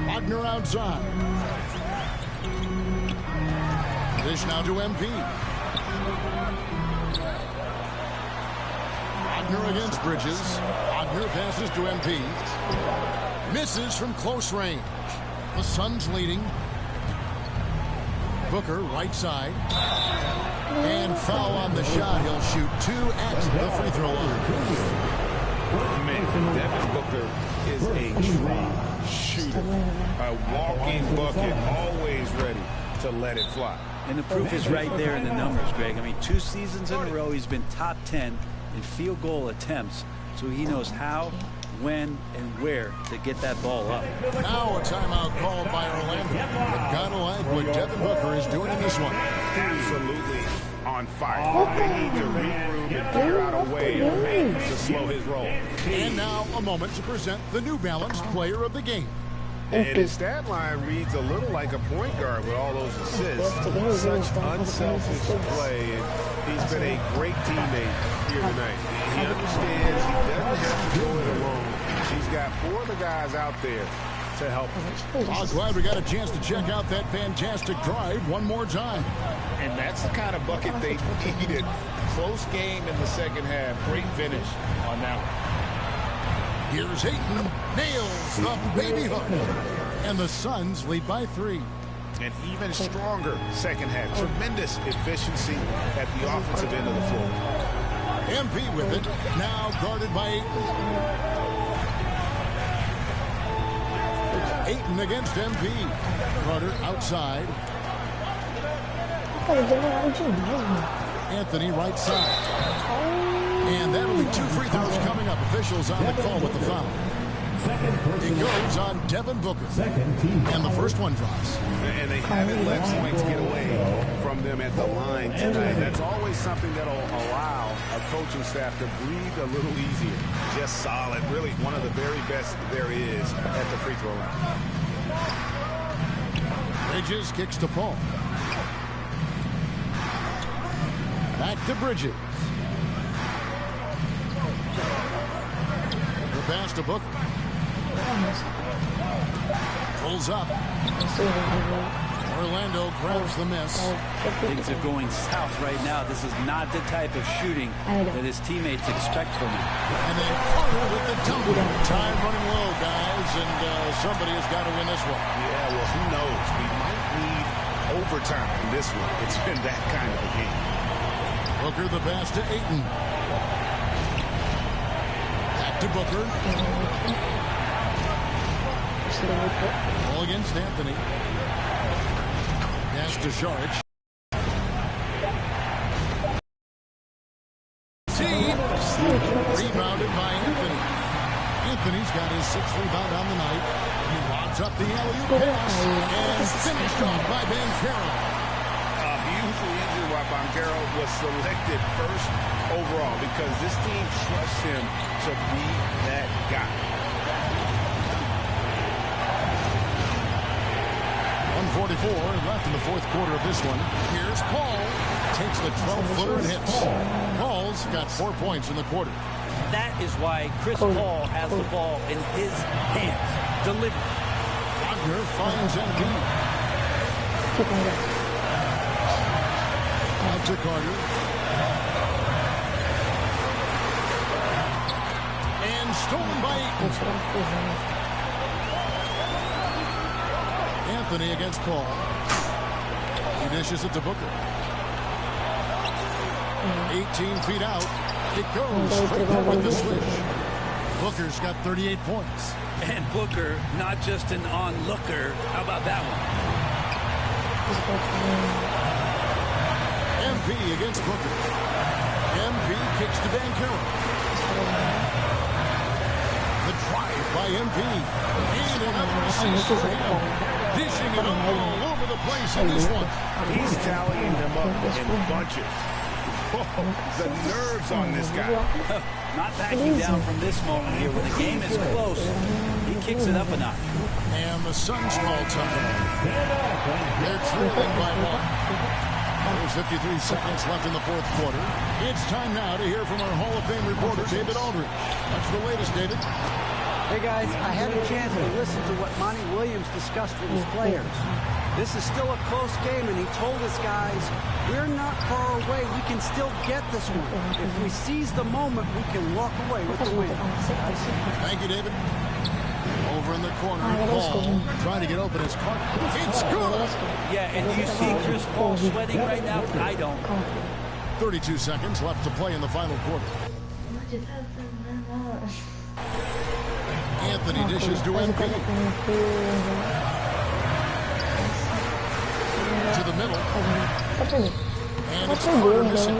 Wagner outside. Dish now to MP. Wagner against Bridges. Wagner passes to MP. Misses from close range. The Suns leading. Booker right side. And foul on the shot. He'll shoot 2 at the free throw line. Man, Devin Booker is a true shooter. A walking bucket, always ready to let it fly. And the proof is right there in the numbers, Greg. I mean, 2 seasons in a row, he's been top 10 in field goal attempts, so he knows how, when, and where to get that ball up. Now a timeout called by Orlando. But gotta like what Devin Booker is doing in this one. Absolutely on fire. They need to regroup and figure out a way to slow his roll. And now a moment to present the New Balance Player of the Game. And his stat line reads a little like a point guard with all those assists. Such unselfish play, and he's been a great teammate here tonight. He understands he doesn't have to go it alone. He's got 4 of the guys out there to help him. I'm glad we got a chance to check out that fantastic drive one more time. And that's the kind of bucket they needed. Close game in the second half. Great finish on that one. Here's Ayton, nails the baby hook. And the Suns lead by 3. An even stronger second half. Tremendous efficiency at the offensive end of the floor. MP with it, now guarded by Ayton. Ayton against MP. Carter outside. Anthony right side. And that'll be 2 free throws coming up. Officials on the call with the foul. It goes on Devin Booker. And the first one drops. And they haven't let points get away from them at the line tonight. That's always something that'll allow a coaching staff to breathe a little easier. Just solid. Really one of the very best there is at the free throw line. Bridges kicks to Paul. Back to Bridges. The pass to Booker. Pulls up. Orlando grabs the miss. Things are going south right now. This is not the type of shooting that his teammates expect from him. And then Carter with the dunk. Time running low, guys, and somebody has got to win this one. Yeah, well, who knows? We might need overtime in this one. It's been that kind of a game. Booker the pass to Ayton. Back to Booker. Ball against Anthony. Pass to Saric. Rebounded by Anthony. Anthony's got his 6th rebound on the night. He lobs up the alley-oop pass and finished off by Banchero. A huge reason why Banchero was selected first overall, because this team trusts him to be that guy. 1:44 left in the fourth quarter of this one. Here's Paul. Takes the 12-footer and hits. Paul's got 4 points in the quarter. That is why Chris Paul has the ball in his hands. Delivery. Wagner finds MP. Out to Carter. And stolen by Ayton. Anthony against Paul. He dishes it to Booker. 18 feet out. It goes straight up with the switch. Booker's got 38 points. And Booker, not just an onlooker. How about that one? MP against Booker. MP kicks to Banchero. The drive by MP. And another assist for him. Dishing it all over the place in this one. He's tallying them up in bunches. Oh, the nerves on this guy. Not backing down from this moment here. When the game is close, he kicks it up a notch. And the Suns roll time. They're trailing by 1. There's 53 seconds left in the fourth quarter. It's time now to hear from our Hall of Fame reporter, David Aldridge. What's the latest, David? Hey guys, I had a chance to listen to what Monty Williams discussed with his players. This is still a close game, and he told us guys, we're not far away. We can still get this one. If we seize the moment, we can walk away with the win. Thank you, David. Over in the corner, Paul trying to get open his Carter. It's good. Yeah, and do you see Chris Paul sweating right now? I don't. 32 seconds left to play in the final quarter. Anthony dishes to MP. To the middle. And it's Carter missing.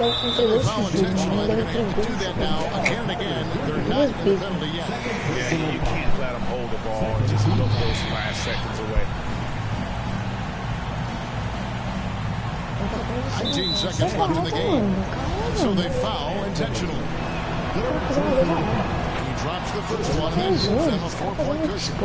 Foul intentionally. They're going to have to do that now again and again. They're not in the penalty yet. Yeah, you can't let them hold the ball and just look those last seconds away. 19 seconds left in the game. So they foul intentionally. Drops the first one and gives them a 4-point cushion.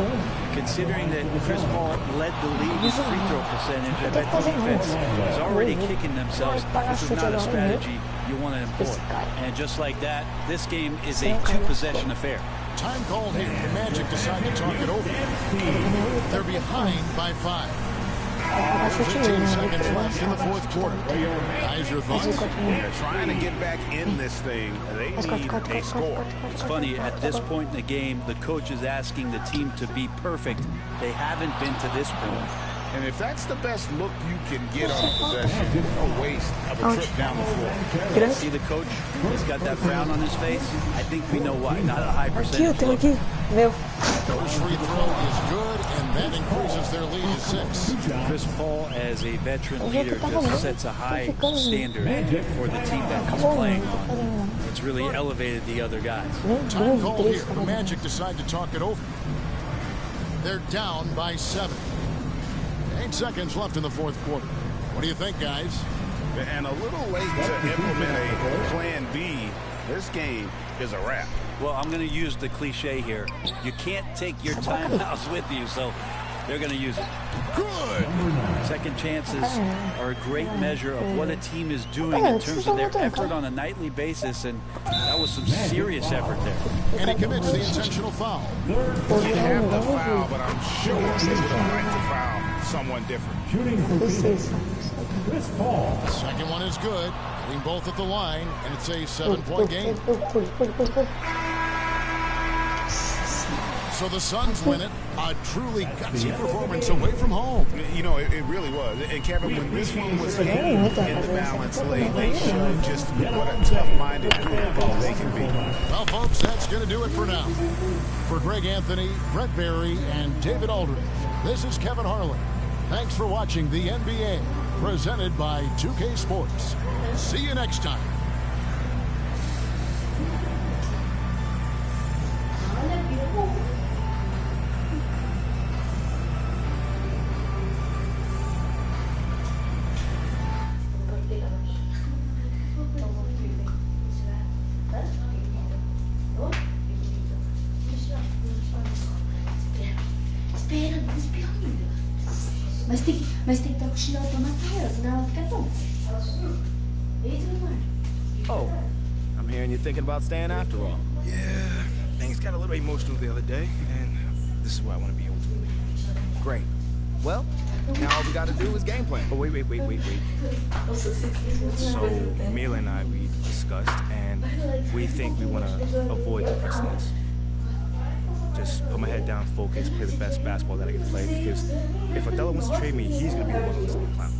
Considering that Chris Paul led the league's free throw percentage, I bet the defense is already kicking themselves. This is not a strategy you want to employ. And just like that, this game is a two-possession affair. Time called here. The Magic decide to talk it over. They're behind by 5. 15 seconds left in the fourth quarter. Guys, your thoughts? They're trying to get back in this thing. They need a score. It's funny, at this point in the game, the coach is asking the team to be perfect. They haven't been to this point. And if that's the best look you can get on a possession, no waste of a trip down the floor. See the coach? He's got that frown on his face. I think we know why. Not a high percentage look. First free throw is good, and that increases their lead to 6. Chris Paul, as a veteran leader, just sets a high standard for the team that he's playing on. It's really elevated the other guys. Time called here. The Magic decide to talk it over. They're down by 7. 8 seconds left in the fourth quarter. What do you think, guys? And a little late to implement a plan B. This game is a wrap. Well, I'm going to use the cliche here. You can't take your timeouts with you, so they're going to use it. Good. Second chances are a great measure of what a team is doing in terms of their effort on a nightly basis, and that was some serious effort there. And he commits the intentional foul. You have the foul, but I'm sure they would have liked to foul someone different. Shooting for Chris Paul. The second one is good. Hitting both at the line, and it's a 7-point game. So the Suns win it. A truly gutsy performance away from home. You know, it really was. And Kevin, when this one was in the balance late, they showed just what a tough-minded group they can be. Well, folks, that's going to do it for now. For Greg Anthony, Brett Berry, and David Aldridge, this is Kevin Harlan. Thanks for watching the NBA, presented by 2K Sports. See you next time. Beautiful Mas tem que estar com o chinelo pra matar ela, senão ela fica tonta. Ela sumiu. Eita, Leonardo. Oh, I'm hearing you're thinking about staying after all. Yeah, things got a little emotional the other day, and this is where I want to be ultimately. Great. Well, now all we gotta do is game plan. Oh, wait. So, Mila and I, we discussed, and we think we want to avoid the precedents. Just put my head down, focus, play the best basketball that I can play, because if Othello wants to trade me, he's going to be the one who looks like a clown.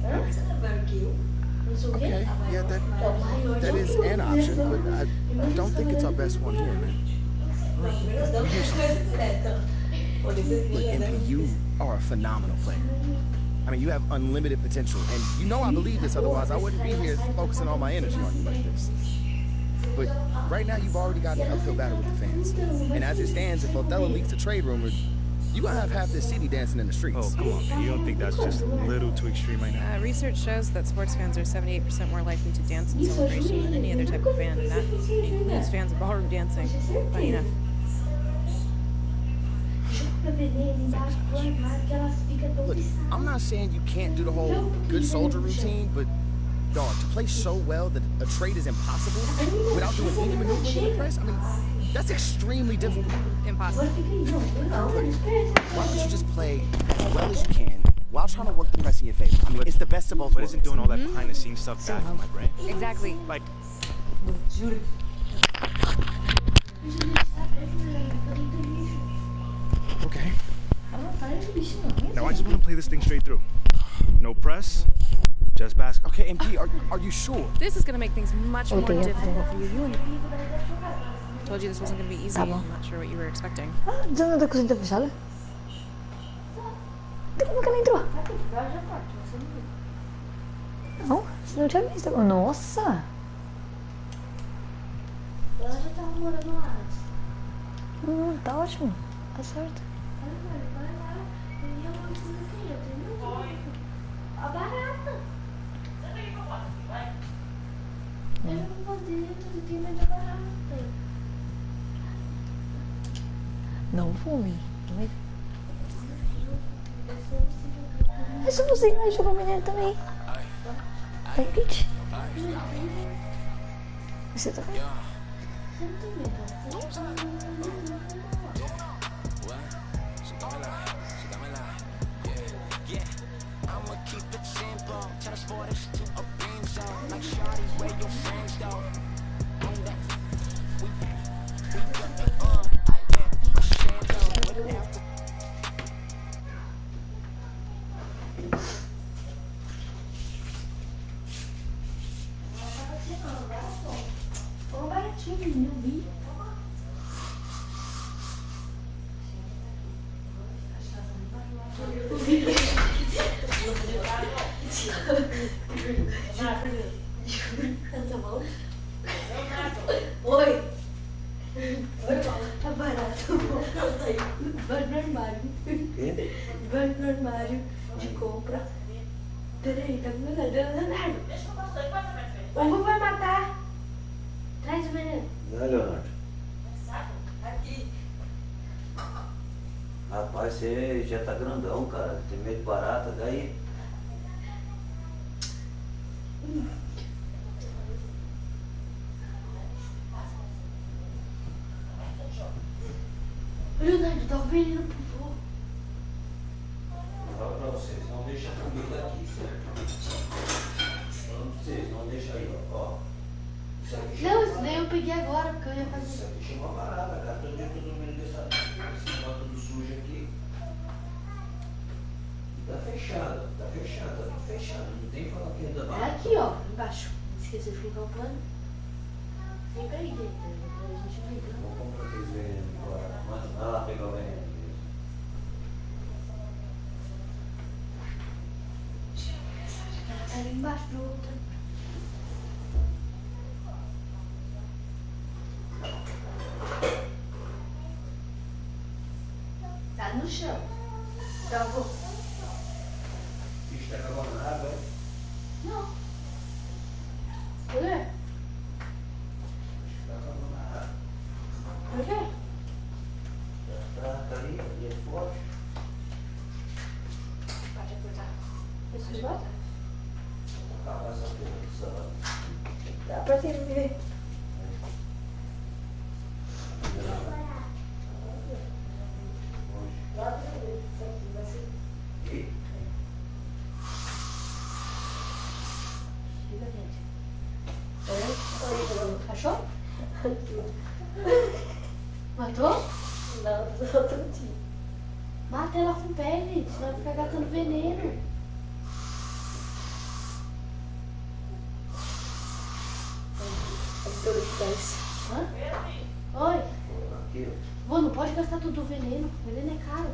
Okay, yeah, that is an option, but I don't think it's our best one here, man. Look, MP, you are a phenomenal player. I mean, you have unlimited potential, and you know I believe this, otherwise I wouldn't be here focusing all my energy on you like this. But right now, you've already got an uphill battle with the fans. And as it stands, if Othello leaks a trade rumor, you're going to have half this city dancing in the streets. Oh, come on, man. You don't think that's just a little too extreme right now? Research shows that sports fans are 78% more likely to dance in celebration than any other type of fan, and that includes fans of ballroom dancing. Funny enough. Look, I'm not saying you can't do the whole good soldier routine, but dog, to play so well that a trade is impossible without doing any maneuvering in the press, I mean, that's extremely difficult. Impossible. Look, why don't you just play as well as you can while trying to work the press in your favor? I mean, it's the best of both worlds. But isn't doing all that behind-the-scenes stuff bad for my brain? Exactly. Like, okay. Now I just want to play this thing straight through. No press, just basketball. Okay, MP, are you sure? This is going to make things much more difficult for you. Told you this wasn't going to be easy. I'm not sure what you were expecting. Zona da cozinha tá fechada? Como que ela entrou? Não, você não tinha visto. Nossa! Ela já tava morando lá antes. Tá ótimo. Tá certo. Vai lá. E eu vou dizer assim, eu tenho a barata. Eu não vou poder, eu tenho medo da barata. Não fume. Mas eu não sei mais jogar maneiro também. Tem pitch. Você tá vendo? Oi. Tá barato. Vai no armário. Vai no armário de compra. Peraí, tá me olhando, Leonardo. O Hugo vai matar. Traz o veneno. Não, Leonardo. Rapaz, você já tá grandão, cara. Tem medo de barata, daí. Leonardo, dá o veneno pro vô. Fala pra vocês, não deixa a comida aqui, certo? Falando pra vocês, não deixa aí, ó. Isso aqui Não, isso daí eu peguei agora, porque eu ia fazer. Isso aqui chama barata, cara. Todo dia eu tô dormindo desse lado tudo sujo aqui. Tá fechado, tá fechado. Não tem que falar que ainda vai. É aqui, ó, embaixo. Esqueci de colocar o pano. Sempre aí dentro, depois a gente briga. Vou comprar aqueles venenos agora. Vai lá pegar o veneno. Tá ali embaixo do outro. Tá no chão. Tá bom. Bicho, tá acabando na água, é? Não. Olha. Tá acabando na água. Por quê? Tá ali é forte. Pode apertar. Vocês botam? Dá pra você ver. Achou? Matou? Não, do outro time. Mata ela com o pé, gente, senão vai ficar gastando veneno. Hã? Oi? Vô, não pode gastar tudo o veneno. O veneno é caro.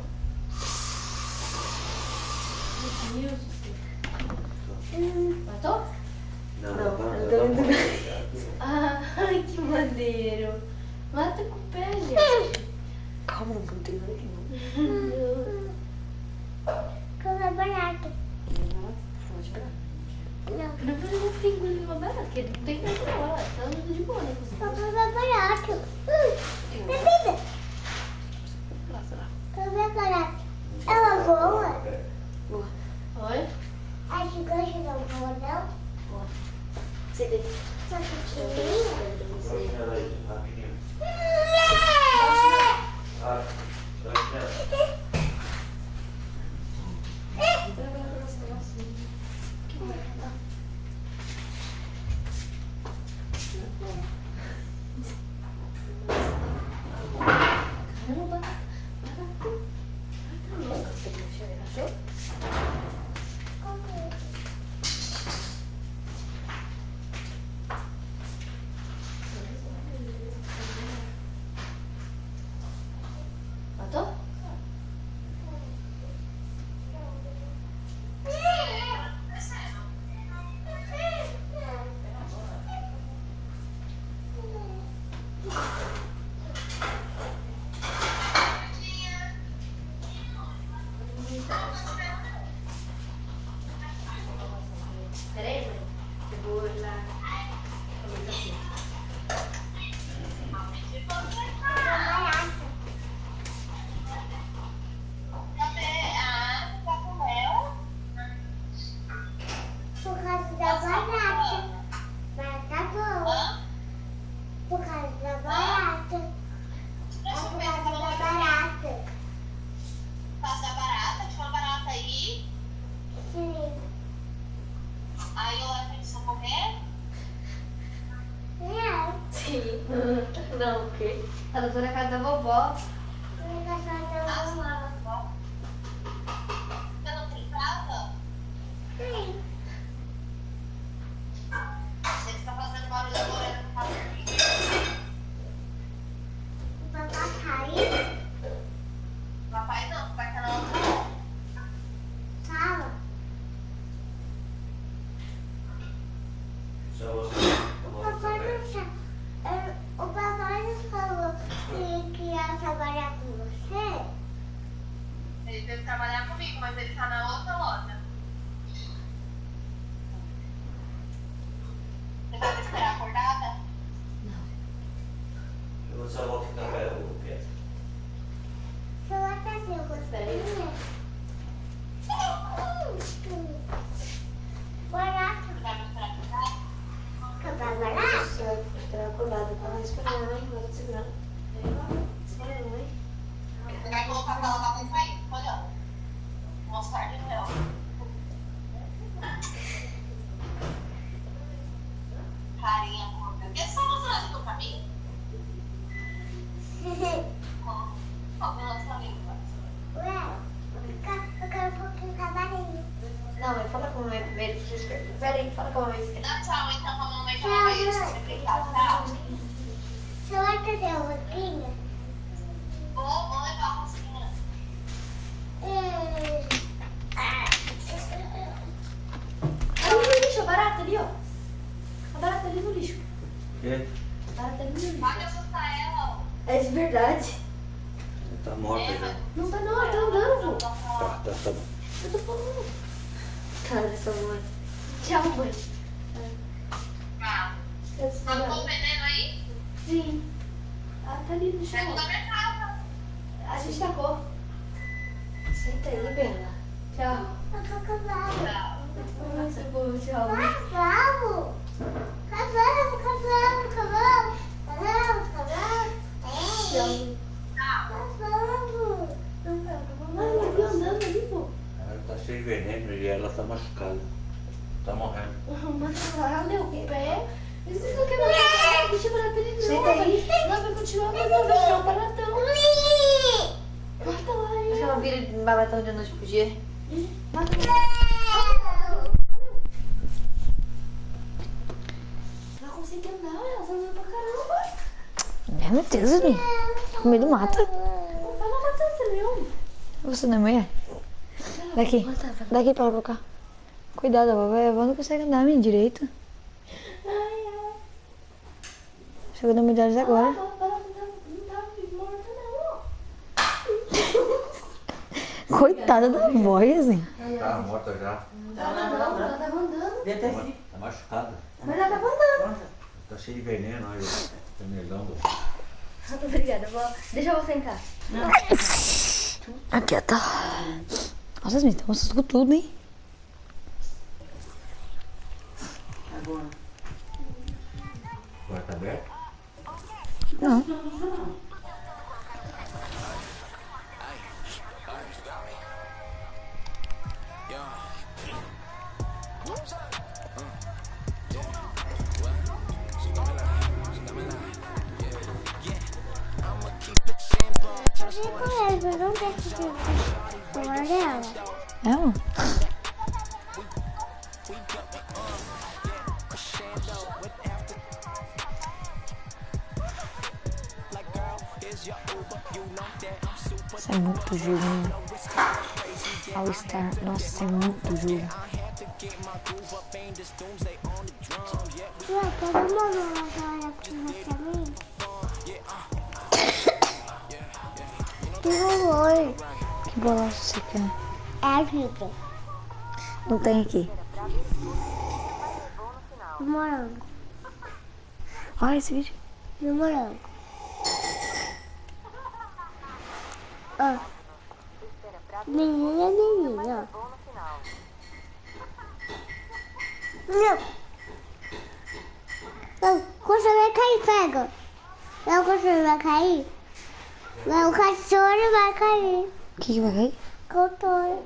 Meu Deus do céu. Matou? Não. Ai, que maneiro. Mata com o pé, gente. Calma, não tem nada aqui não. Como é barato. Não fica engolindo uma barata, porque não tem nada não, olha lá, tá andando de boa, né? Como é barato. Bebida. Como é barato. Ela voa. Boa. Oi? A gigante não voa, não? Boa. Você tem. Só que matou? Peraí, mãe. Eu vou lá. Por causa da barata. Barata boa. Por causa da barata. Por causa da barata. Passa da barata? Tinha uma barata aí? Sim. Aí eu levo eles a comer? Não. Sim. Não, o quê? Ela foi na casa da vovó. Na casa da vovó. Você não tem casa? Sim. Você está fazendo barulho agora no casa dele. O papai caiu? Papai não, papai tá na outra. Fala. O papai não falou que ia trabalhar com você? Ele deve trabalhar comigo, mas ele tá na outra loja. Você vai me esperar acordada? Eu só vou ficar perto do pé. Você vai fazer o gostosinho? Barato. Você vai me esperar acordada? Tá barato? Estou acordada, tava esperando, hein? Vou segurando. Esperando, hein? Você vai colocar pra lavar com sair? Olha. Mostrar de novo. Carinha, por que você tá mostrando isso pra mim? Ué, eu quero um pouquinho de cavalinho. Não, mas fala com a mamãe primeiro. Peraí, fala com a mamãe. Dá tchau então pra mamãe que ela vai você brincar, tchau. Você vai trazer a roupinha? Vou levar a rocinha. Ali no lixo, a barata ali, ó. A barata ali no lixo. Quê? A barata ali no lixo. Pode assustar ela. É de verdade. Tá morta já. Não tá não, ela tá andando, vô. Tá bom. Eu tô falando. Cara dessa mãe. Tchau, mãe. Matou o veneno aí? Sim. Ah, tá ali no chão. Pega da minha casa. A gente tacou. Senta aí, Bela. Tchau. Tchau. Ela tá cheia de veneno e ela tá machucada. Tá morrendo. Valeu, o pé. Isso não quer mais. Deixa eu parar pra ele. Senta aí. Não, vai continuar, mas não vai tirar o baratão. Mata lá aí. Acho que ela vira baratão de noite pro dia. Mata lá. Ela consegue andar, ela tá andando pra caramba. Meu Deus, menino. Com medo mata. Vai lá matar esse leão. Você não é mulher? Daqui. Daqui para cá. Cuidado, a vovó não consegue andar, menino, direito. Chegou na idade agora. Coitada da voz, assim. Tá morta já. Ela tava andando. Tá machucada. Mas ela tava andando. Tá cheio de veneno, olha o vermelhão. Obrigada, vó. Deixa eu sentar. Aqui, tá. Nossa, me estão assustando com tudo, hein? Agora tá aberto? Não. Ela? Isso é muito jogo, né? All Star, nossa, é muito jogo. Que bola você quer? É a vida. Não tem aqui. Morango. Olha esse vídeo. No morango. Ó. Menina, ó. Não. Não, quando vai cair, pega. Não, o cachorro vai cair. Não, o cachorro vai cair. O que vai cair? Cachorro.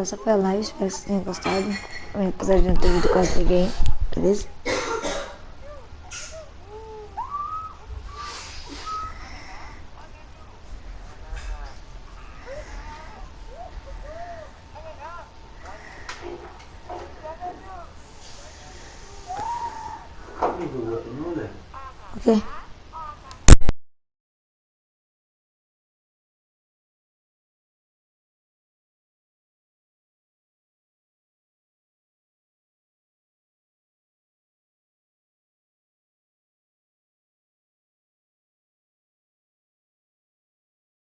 Essa foi a live, espero que vocês tenham gostado. Apesar de não ter vídeo, quase peguei. Beleza? O quê?